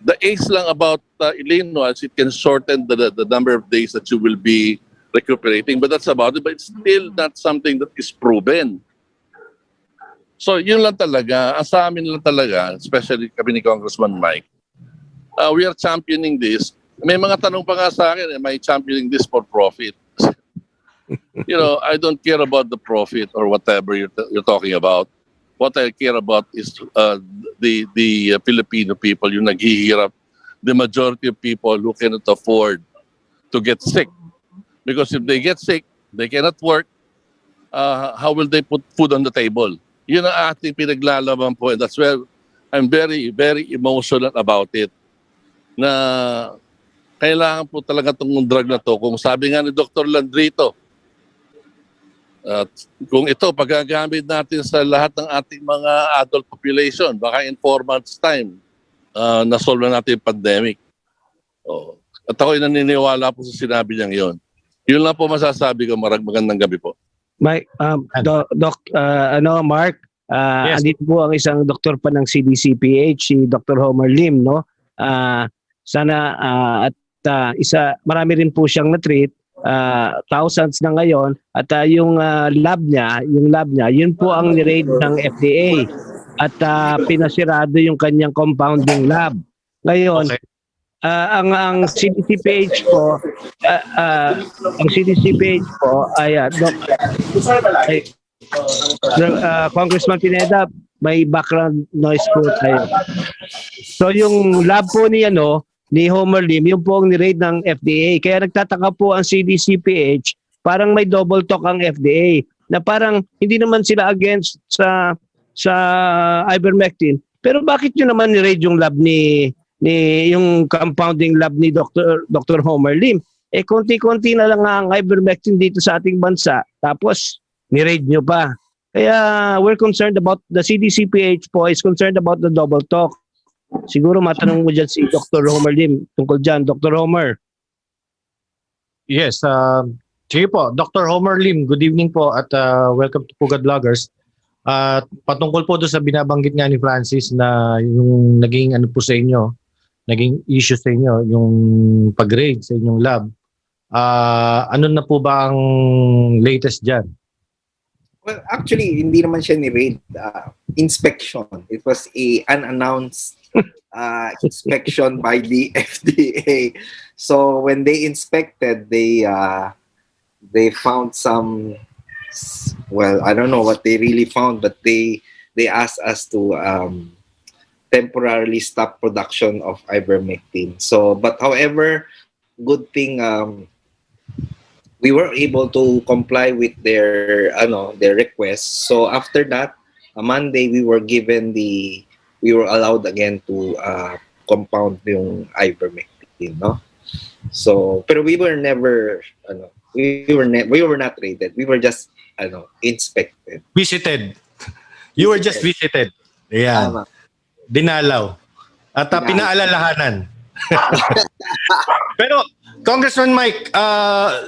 the ace lang about linwa is it can shorten the number of days that you will be recuperating. But that's about it. But it's still not something that is proven. So yun lang talaga, sa amin lang talaga, especially kami ni Congressman Mike, we are championing this. May mga tanong pa nga sa akin, am I championing this for profit? I don't care about the profit or whatever you're talking about. What I care about is the Filipino people, yung naghihirap, the majority of people who cannot afford to get sick. Because if they get sick, they cannot work, how will they put food on the table? Yun ang ating pinaglalaban po. And that's where I'm very, very emotional about it. Na kailangan po talaga itong drug na to. Kung sabi nga ni Dr. Landrito, kung ito paggagamit natin sa lahat ng ating mga adult population, baka in 4 months time, na-solve na natin yung pandemic. At ako'y naniniwala po sa sinabi niyang yon. Yun lang po masasabi ko. Magandang gabi po. Mike, Mark, Yes. andito po ang isang doktor pa ng CDCPH, si Dr. Homer Lim, no? Sana marami rin po siyang na-treat, thousands na ngayon, at yung lab niya, yun po ang ni-raid ng FDA at pinasirado yung kanyang compounding lab. Ngayon, Okay. ang CDCPH po, Congressman Pineda, may background noise po tayo. So yung lab po ni Homer Lim, yung po ang ni-raid ng FDA. Kaya nagtataka po ang CDCPH, parang may double talk ang FDA na parang hindi naman sila against sa ivermectin. Pero bakit nyo naman ni-raid yung lab yung compounding lab ni Dr. Homer Lim? Konti-konti na lang ang ivermectin dito sa ating bansa. Tapos ni-raid nyo pa. Kaya we're concerned about, the CDCPH po is concerned about the double talk. Siguro matanong mo dyan si Dr. Homer Lim tungkol dyan. Dr. Homer. Yes, sige po. Dr. Homer Lim, good evening po at welcome to PUGAD Vloggers. At patungkol po doon sa binabanggit nga ni Francis na yung naging po sa inyo, naging issue sa inyo, yung pag-raid sa inyong lab. Ano na po ba ang latest dyan? Well, actually, hindi naman siya ni-raid. Inspection. It was a unannounced inspection by the FDA. So when they inspected, they found some. Well, I don't know what they really found, but they asked us to temporarily stop production of ivermectin. So, but however, good thing. We were able to comply with their request. So after that, on Monday we were allowed again to compound yung ivermectin, no? So, pero we were never we were not raided. We were just inspected. Visited. You were just visited. Ayan. Tama. Dinalaw. At pinaalalahanan. Pero Congressman Mike,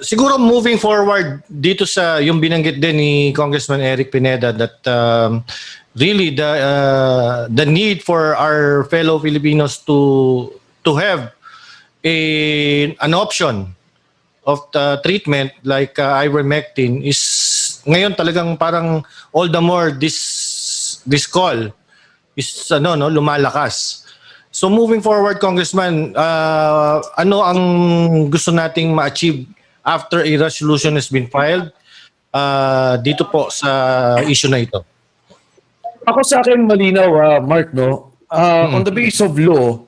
siguro moving forward dito sa yung binanggit din ni Congressman Eric Pineda that really the need for our fellow Filipinos to have an option of the treatment like ivermectin is ngayon talagang parang all the more this call is lumalakas. So moving forward, Congressman, ano ang gusto nating ma-achieve after a resolution has been filed dito po sa issue na ito? Ako sa akin malinaw, Mark, no? On the basis of law,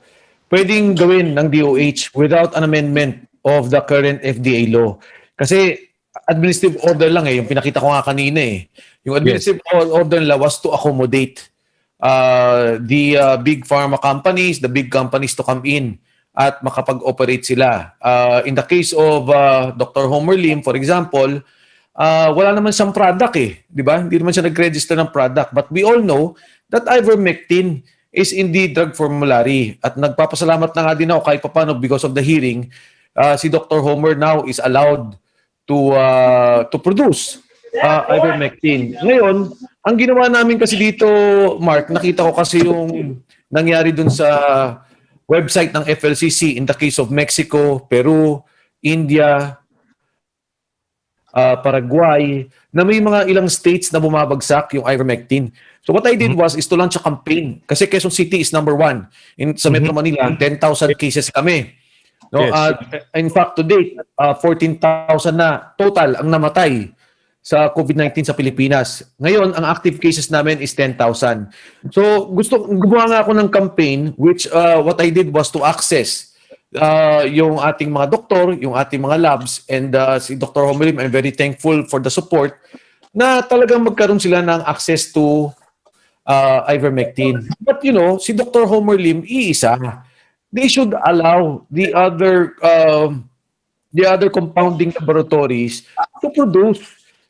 pwedeng gawin ng DOH without an amendment of the current FDA law. Kasi administrative order lang yung pinakita ko nga kanina Yung administrative order nila was to accommodate the big pharma companies, the big companies to come in at makapag-operate sila. In the case of Dr. Homer Lim, for example, wala naman siyang product di ba? Hindi naman siya nag-register ng product. But we all know that ivermectin is in the drug formulary. At nagpapasalamat na nga din ako kahit paano because of the hearing, si Dr. Homer now is allowed to produce ivermectin. Ngayon, ang ginawa namin kasi dito, Mark, nakita ko kasi yung nangyari dun sa website ng FLCC in the case of Mexico, Peru, India, Paraguay, na may mga ilang states na bumabagsak yung ivermectin. So what I did was is to launch a campaign. Kasi Quezon City is number 1. Sa Metro Manila, 10,000 cases kami. No, in fact, to date, 14,000 na total ang namatay sa COVID-19 sa Pilipinas. Ngayon, ang active cases namin is 10,000. So, gumawa nga ako ng campaign which what I did was to access yung ating mga doktor, yung ating mga labs, and si Dr. Homer Lim, I'm very thankful for the support na talagang magkaroon sila ng access to ivermectin. But si Dr. Homer Lim, iisa. They should allow the other compounding laboratories to produce.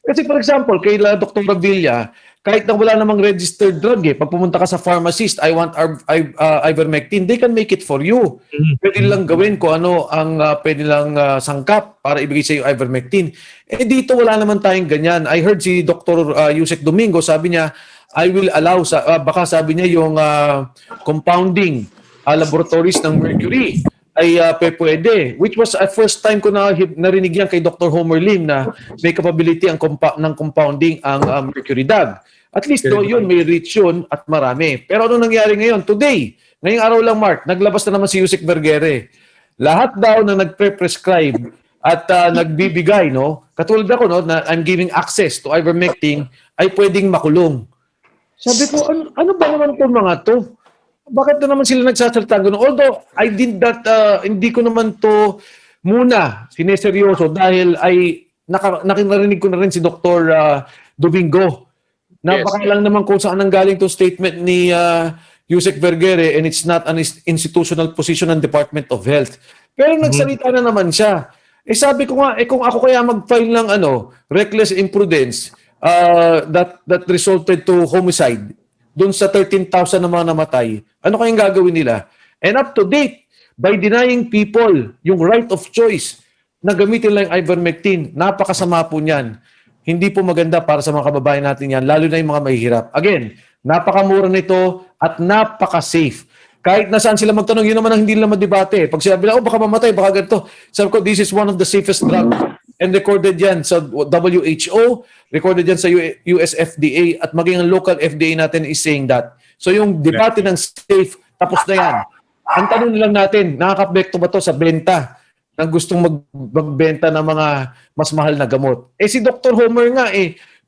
Kasi for example, kay Dr. Villa, kahit na wala namang registered drug pag pumunta ka sa pharmacist, I want ivermectin, they can make it for you. Pwede lang gawin kung ano ang pwede lang sangkap para ibigay sa iyo ivermectin. Dito wala naman tayong ganyan. I heard si Dr. Yusek Domingo, sabi niya, I will allow, baka sabi niya yung compounding laboratories ng mercury ay pwede. Which was first time ko na narinig yan kay Dr. Homer Lim na may capability ng compounding ang mercury drug. At least yun, may reach yun at marami. Pero ano nangyari ngayon? Today, ngayong araw lang, Mark, naglabas na naman si Yusek Vergere. Lahat daw na nagpre-prescribe at nagbibigay, no? Katulad ako, no, na I'm giving access to ivermectin ay pwedeng makulong. Sabi ko, ano ba naman itong mga to? Bakit na naman sila nagsasalita gano'n? Although, I did that, hindi ko naman to muna sineseryoso dahil ay nakinarinig ko na rin si Dr. Domingo. Na baka lang naman kung saan nanggaling to statement ni Yusek Vergere and it's not an institutional position ng Department of Health. Pero nagsalita na naman siya. Sabi ko nga, kung ako kaya mag-file ng reckless imprudence that resulted to homicide, doon sa 13,000 na mga namatay, ano kayang gagawin nila? And up to date, by denying people yung right of choice na gamitin lang yung ivermectin, napakasama po niyan. Hindi po maganda para sa mga kababayan natin yan, lalo na yung mga mahihirap. Again, napakamura nito at napaka-safe. Kahit nasaan sila magtanong, yun naman ang hindi nila madebate. Pag sinabi na, baka mamatay, baka ganito. Sabi ko, this is one of the safest drugs. And recorded yan sa WHO, recorded yan sa US FDA, at maging ang local FDA natin is saying that. So yung debate ng safe, tapos na yan. Ang tanong lang natin, nakaka-apekto ba to sa benta ng gustong magbenta ng mga mas mahal na gamot? Si Dr. Homer nga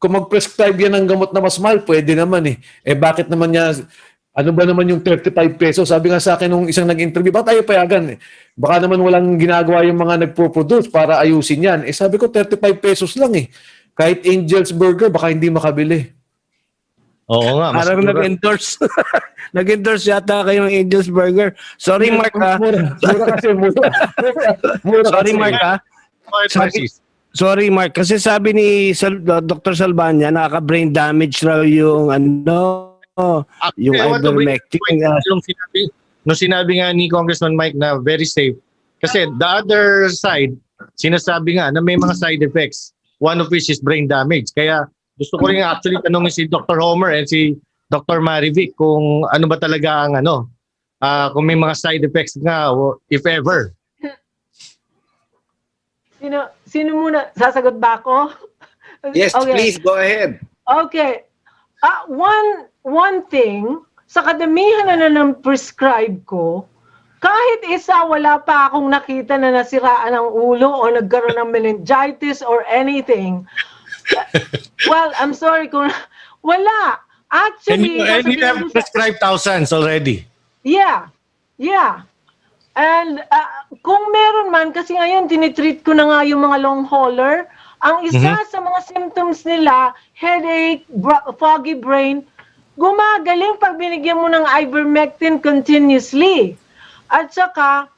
kung mag-prescribe yan ng gamot na mas mahal, pwede naman bakit naman niya, ano ba naman yung 35 pesos? Sabi nga sa akin nung isang nag-interview, ba tayo payagan? Baka naman walang ginagawa yung mga nagpo-produce para ayusin yan. Sabi ko, 35 pesos lang Kahit Angel's Burger, baka hindi makabili. Oo nga. Parang nag-endorse. Nag-endorse yata kayo ng Angel's Burger. Sorry, Mark. Mura kasi, mura. Sorry, Mark. Sorry, Mark. Kasi sabi ni Dr. Salvania, nakaka-brain damage raw yung yung ivermectin. Nung sinabi nga ni Congressman Mike na very safe. Kasi the other side, sinasabi nga na may mga side effects. One of which is brain damage. Kaya gusto ko rin actually tanongin si Dr. Homer and si Dr. Marivic kung ano ba talaga ang kung may mga side effects nga, if ever. Sino muna? Sasagot ba ako? Yes, okay. Please go ahead. Okay. One thing, sa kadamihan na ng prescribe ko, kahit isa wala pa akong nakita na nasiraan ng ulo o nagkaroon ng meningitis or anything. Well, I'm sorry kung wala. Actually, and you have prescribed thousands already. Yeah. And kung meron man, kasi ngayon tinitreat ko na nga yung mga long hauler, ang isa sa mga symptoms nila, headache, foggy brain, gumagaling pag binigyan mo ng ivermectin continuously. At saka,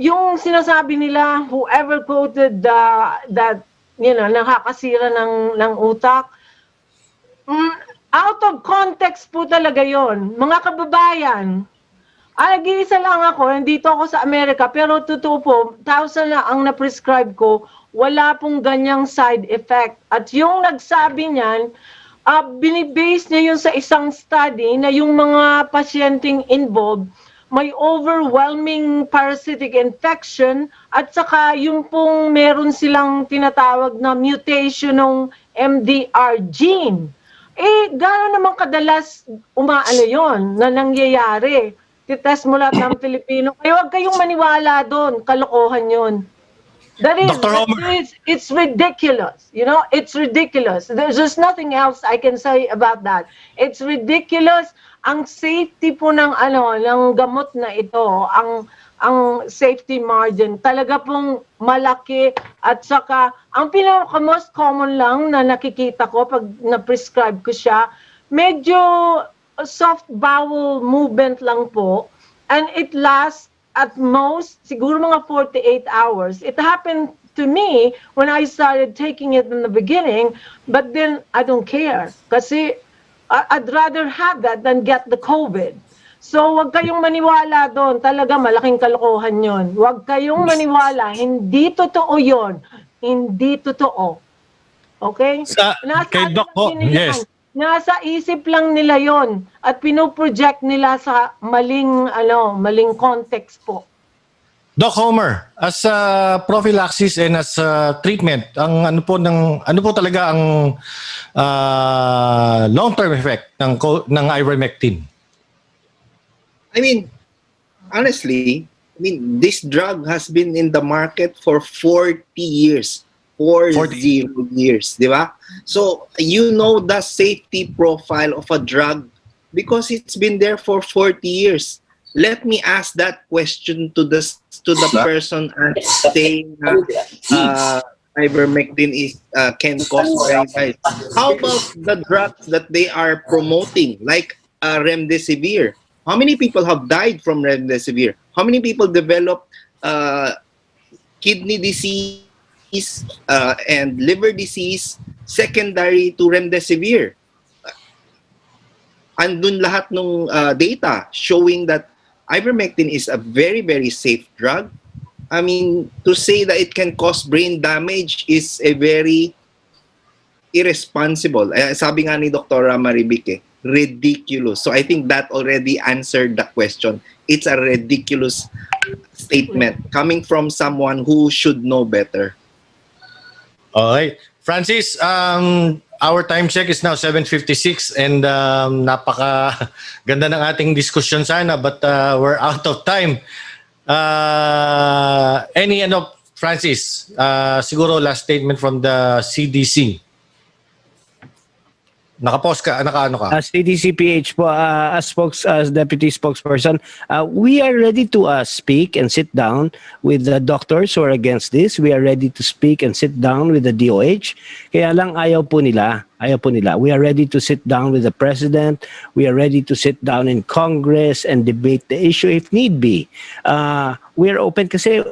yung sinasabi nila, whoever quoted that, nakakasira ng utak, out of context po talaga yon. Mga kababayan, nag-iisa lang ako, nandito ako sa Amerika, pero totoo po, 1,000 na ang na-prescribe ko, wala pong ganyang side effect. At yung nagsabi niyan, binibase niya yun sa isang study na yung mga pasyenteng involved, may overwhelming parasitic infection at saka yung pong meron silang tinatawag na mutation ng MDR gene. Gano'n naman kadalas yon na nangyayari. Titest mo lahat ng Pilipino. Kaya huwag kayong maniwala doon. Kalokohan yun. It's ridiculous. It's ridiculous. There's just nothing else I can say about that. It's ridiculous. Ang safety po ng gamot na ito, ang safety margin, talaga pong malaki. At saka, ang pinaka-most common lang na nakikita ko pag na-prescribe ko siya, medyo soft bowel movement lang po. And it lasts at most, siguro mga 48 hours. It happened to me when I started taking it in the beginning, but then I don't care. Kasi I'd rather have that than get the COVID. So wag kayong maniwala doon. Talaga malaking kalokohan yon. Wag kayong maniwala. Hindi totoo yon. Hindi totoo. Okay? Kay Doc po, yes. Nasa isip lang nila yon at pinoproject nila sa maling context po. Doc Homer, as prophylaxis and as treatment, ano po talaga ang long-term effect ng ivermectin? I mean, honestly, this drug has been in the market for 40 years. 40 years, di ba? So, you know the safety profile of a drug because it's been there for 40 years. Let me ask that question to the person saying ivermectin can cause meningitis. How about the drugs that they are promoting, like remdesivir? How many people have died from remdesivir? How many people develop kidney disease and liver disease secondary to remdesivir? Andun lahat ng data showing that ivermectin is a very, very safe drug. I mean, to say that it can cause brain damage is a very irresponsible. Sabi nga ni Dr. Maribik, ridiculous. So I think that already answered the question. It's a ridiculous statement coming from someone who should know better. Okay. Francis, our time check is now 7:56 and napaka ganda ng ating discussion sana but we're out of time. Francis, siguro last statement from the CDC. Naka-pause ka, naka-ano ka? As CDCPH po, as deputy spokesperson, we are ready to speak and sit down with the doctors who are against this. We are ready to speak and sit down with the DOH. Kaya lang ayaw po nila. We are ready to sit down with the president. We are ready to sit down in Congress and debate the issue if need be. We are open kasi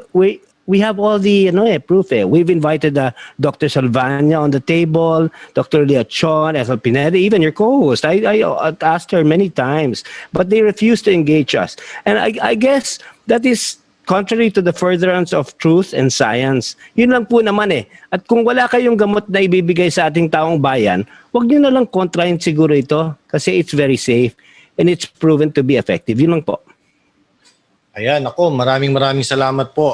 we have all the proof. We've invited Dr. Salvania on the table, Dr. Leachon, Ethel Pineda, even your co-host. I asked her many times, but they refused to engage us. And I guess that is contrary to the furtherance of truth and science. Yun lang po naman At kung wala kayong gamot na ibibigay sa ating taong bayan, wag niyo na lang kontrahin siguro ito kasi it's very safe and it's proven to be effective. Yun lang po. Ayan, maraming salamat po.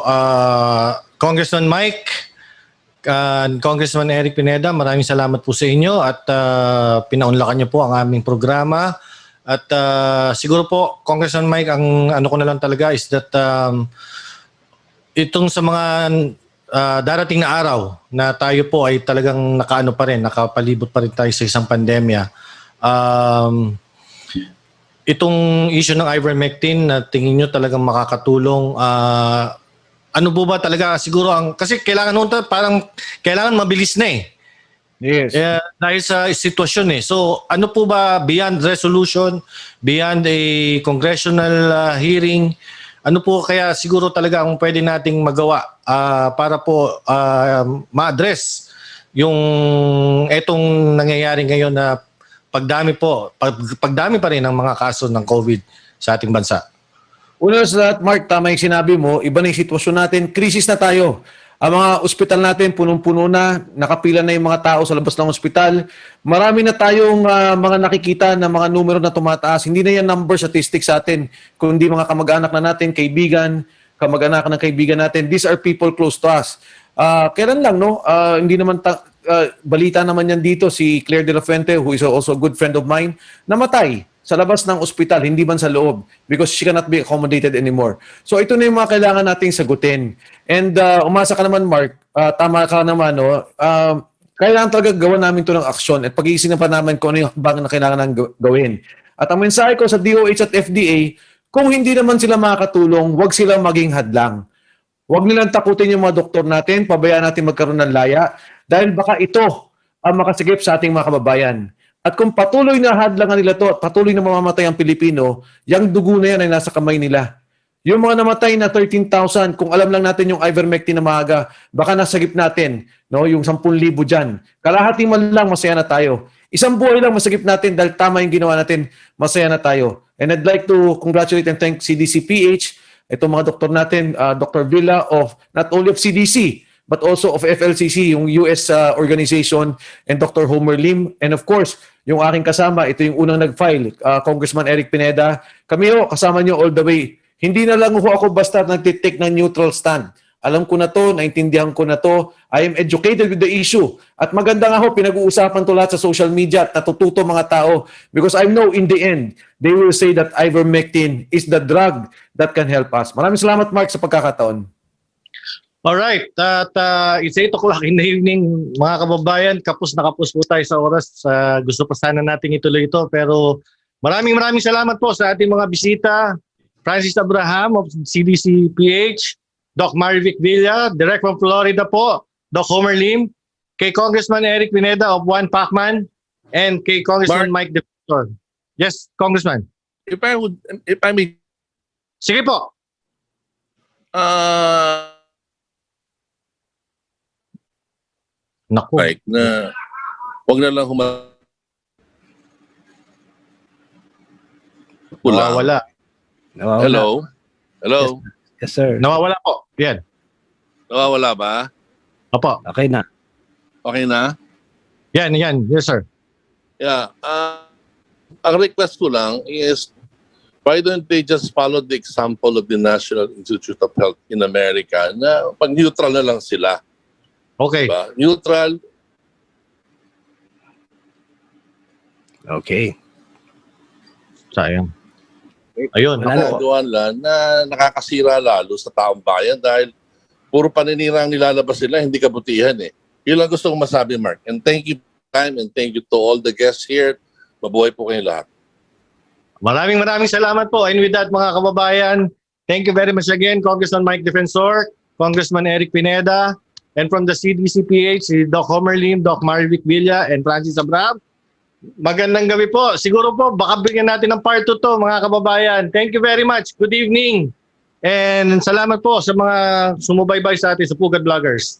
Congressman Mike, Congressman Eric Pineda, maraming salamat po sa inyo at pinaunlakan niyo po ang aming programa. At siguro po, Congressman Mike, ang ano ko na lang talaga is that itong sa mga darating na araw na tayo po ay talagang nakapalibot pa rin tayo sa isang pandemya. Itong issue ng ivermectin na tingin nyo talagang makakatulong, ano po ba talaga siguro kasi kailangan mabilis na Yes. Dahil sa sitwasyon So ano po ba beyond resolution, beyond a congressional hearing, ano po kaya siguro talaga ang pwede nating magawa para po ma-address yung etong nangyayari ngayon na pagdami pa rin ng mga kaso ng COVID sa ating bansa? Una sa lahat, Mark, tama yung sinabi mo, iba na yung sitwasyon natin, krisis na tayo. Ang mga ospital natin, punong-puno na, nakapila na yung mga tao sa labas ng ospital. Marami na tayong mga nakikita na mga numero na tumataas. Hindi na yan number statistics sa atin, kundi mga kamag-anak na natin, kaibigan, kamag-anak ng kaibigan natin. These are people close to us. Kailan lang, hindi naman balita naman yan dito, si Claire de la Fuente, who is also a good friend of mine, namatay sa labas ng ospital, hindi man sa loob, because she cannot be accommodated anymore. So ito na yung mga kailangan nating sagutin. And umasa ka naman, Mark, tama ka naman, kailangan talaga gawa namin ito ng aksyon at pag-iisip pa namin kung ano yung hakbang na kailangan ng gawin. At ang mensahe ko sa DOH at FDA, kung hindi naman sila makakatulong, huwag sila maging hadlang. Huwag nilang takutin yung mga doktor natin, pabayaan natin magkaroon ng laya, dahil baka ito ang makasigip sa ating mga kababayan. At kung patuloy na hadlangan nila to, patuloy na mamamatay ang Pilipino, yung dugo na yan ay nasa kamay nila. Yung mga namatay na 13,000, kung alam lang natin yung ivermectin na maaga, baka nasagip natin, no, yung 10,000 dyan. Kalahati man lang, masaya na tayo. Isang buhay lang masagip natin dahil tama yung ginawa natin, masaya na tayo. And I'd like to congratulate and thank CDC-PH, itong mga doktor natin, Dr. Villa of not only of CDC, but also of FLCC, yung US organization, and Dr. Homer Lim. And of course, yung aking kasama, ito yung unang nag-file, Congressman Eric Pineda. Kami kasama nyo all the way. Hindi na lang ako basta nagtitake ng neutral stand. Alam ko na to, naintindihan ko na to. I am educated with the issue. At maganda nga pinag-uusapan to lahat sa social media at natututo mga tao. Because I know in the end, they will say that ivermectin is the drug that can help us. Maraming salamat, Mark, sa pagkakataon. Alright, at it's 8 o'clock in the evening, mga kababayan. Kapos na kapos po tayo sa oras. Gusto pa sana natin ituloy ito. Pero maraming salamat po sa ating mga bisita. Francis Abraham of CDC-PH, Doc Marivic Villa, direct from Florida po, Doc Homer Lim, kay Congressman Eric Pineda of One Pacman, and kay Congressman Mike Defensor. Yes, Congressman. If I may, Sige po. Naku. like na wag na lang Nawawala. Hello? Hello? Yes, sir. Nawawala po. Yan. Nawawala ba? Opo. Okay na. Okay na? Yan. Yes, sir. Yeah. Ang request ko lang is, why don't they just follow the example of the National Institute of Health in America na pag-neutral na lang sila. Okay. Diba? Neutral. Okay. Sayang. Ayun. Nakagawan lang na nakakasira lalo sa taong bayan dahil puro paninira ang nilalabas nila, hindi kabutihan eh. Yun lang gusto kong masabi, Mark. And thank you time and thank you to all the guests here. Mabuhay po kayo lahat. Maraming salamat po. And with that, mga kababayan, thank you very much again, Congressman Mike Defensor, Congressman Eric Pineda, and from the CDC-PH, si Doc Homer Lim, Doc Marivic Villa, and Francis Abraham. Magandang gabi po. Siguro po, baka bigyan natin ng part 2 to, mga kababayan. Thank you very much. Good evening. And salamat po sa mga sumubaybay sa atin sa PUGAD Vloggers.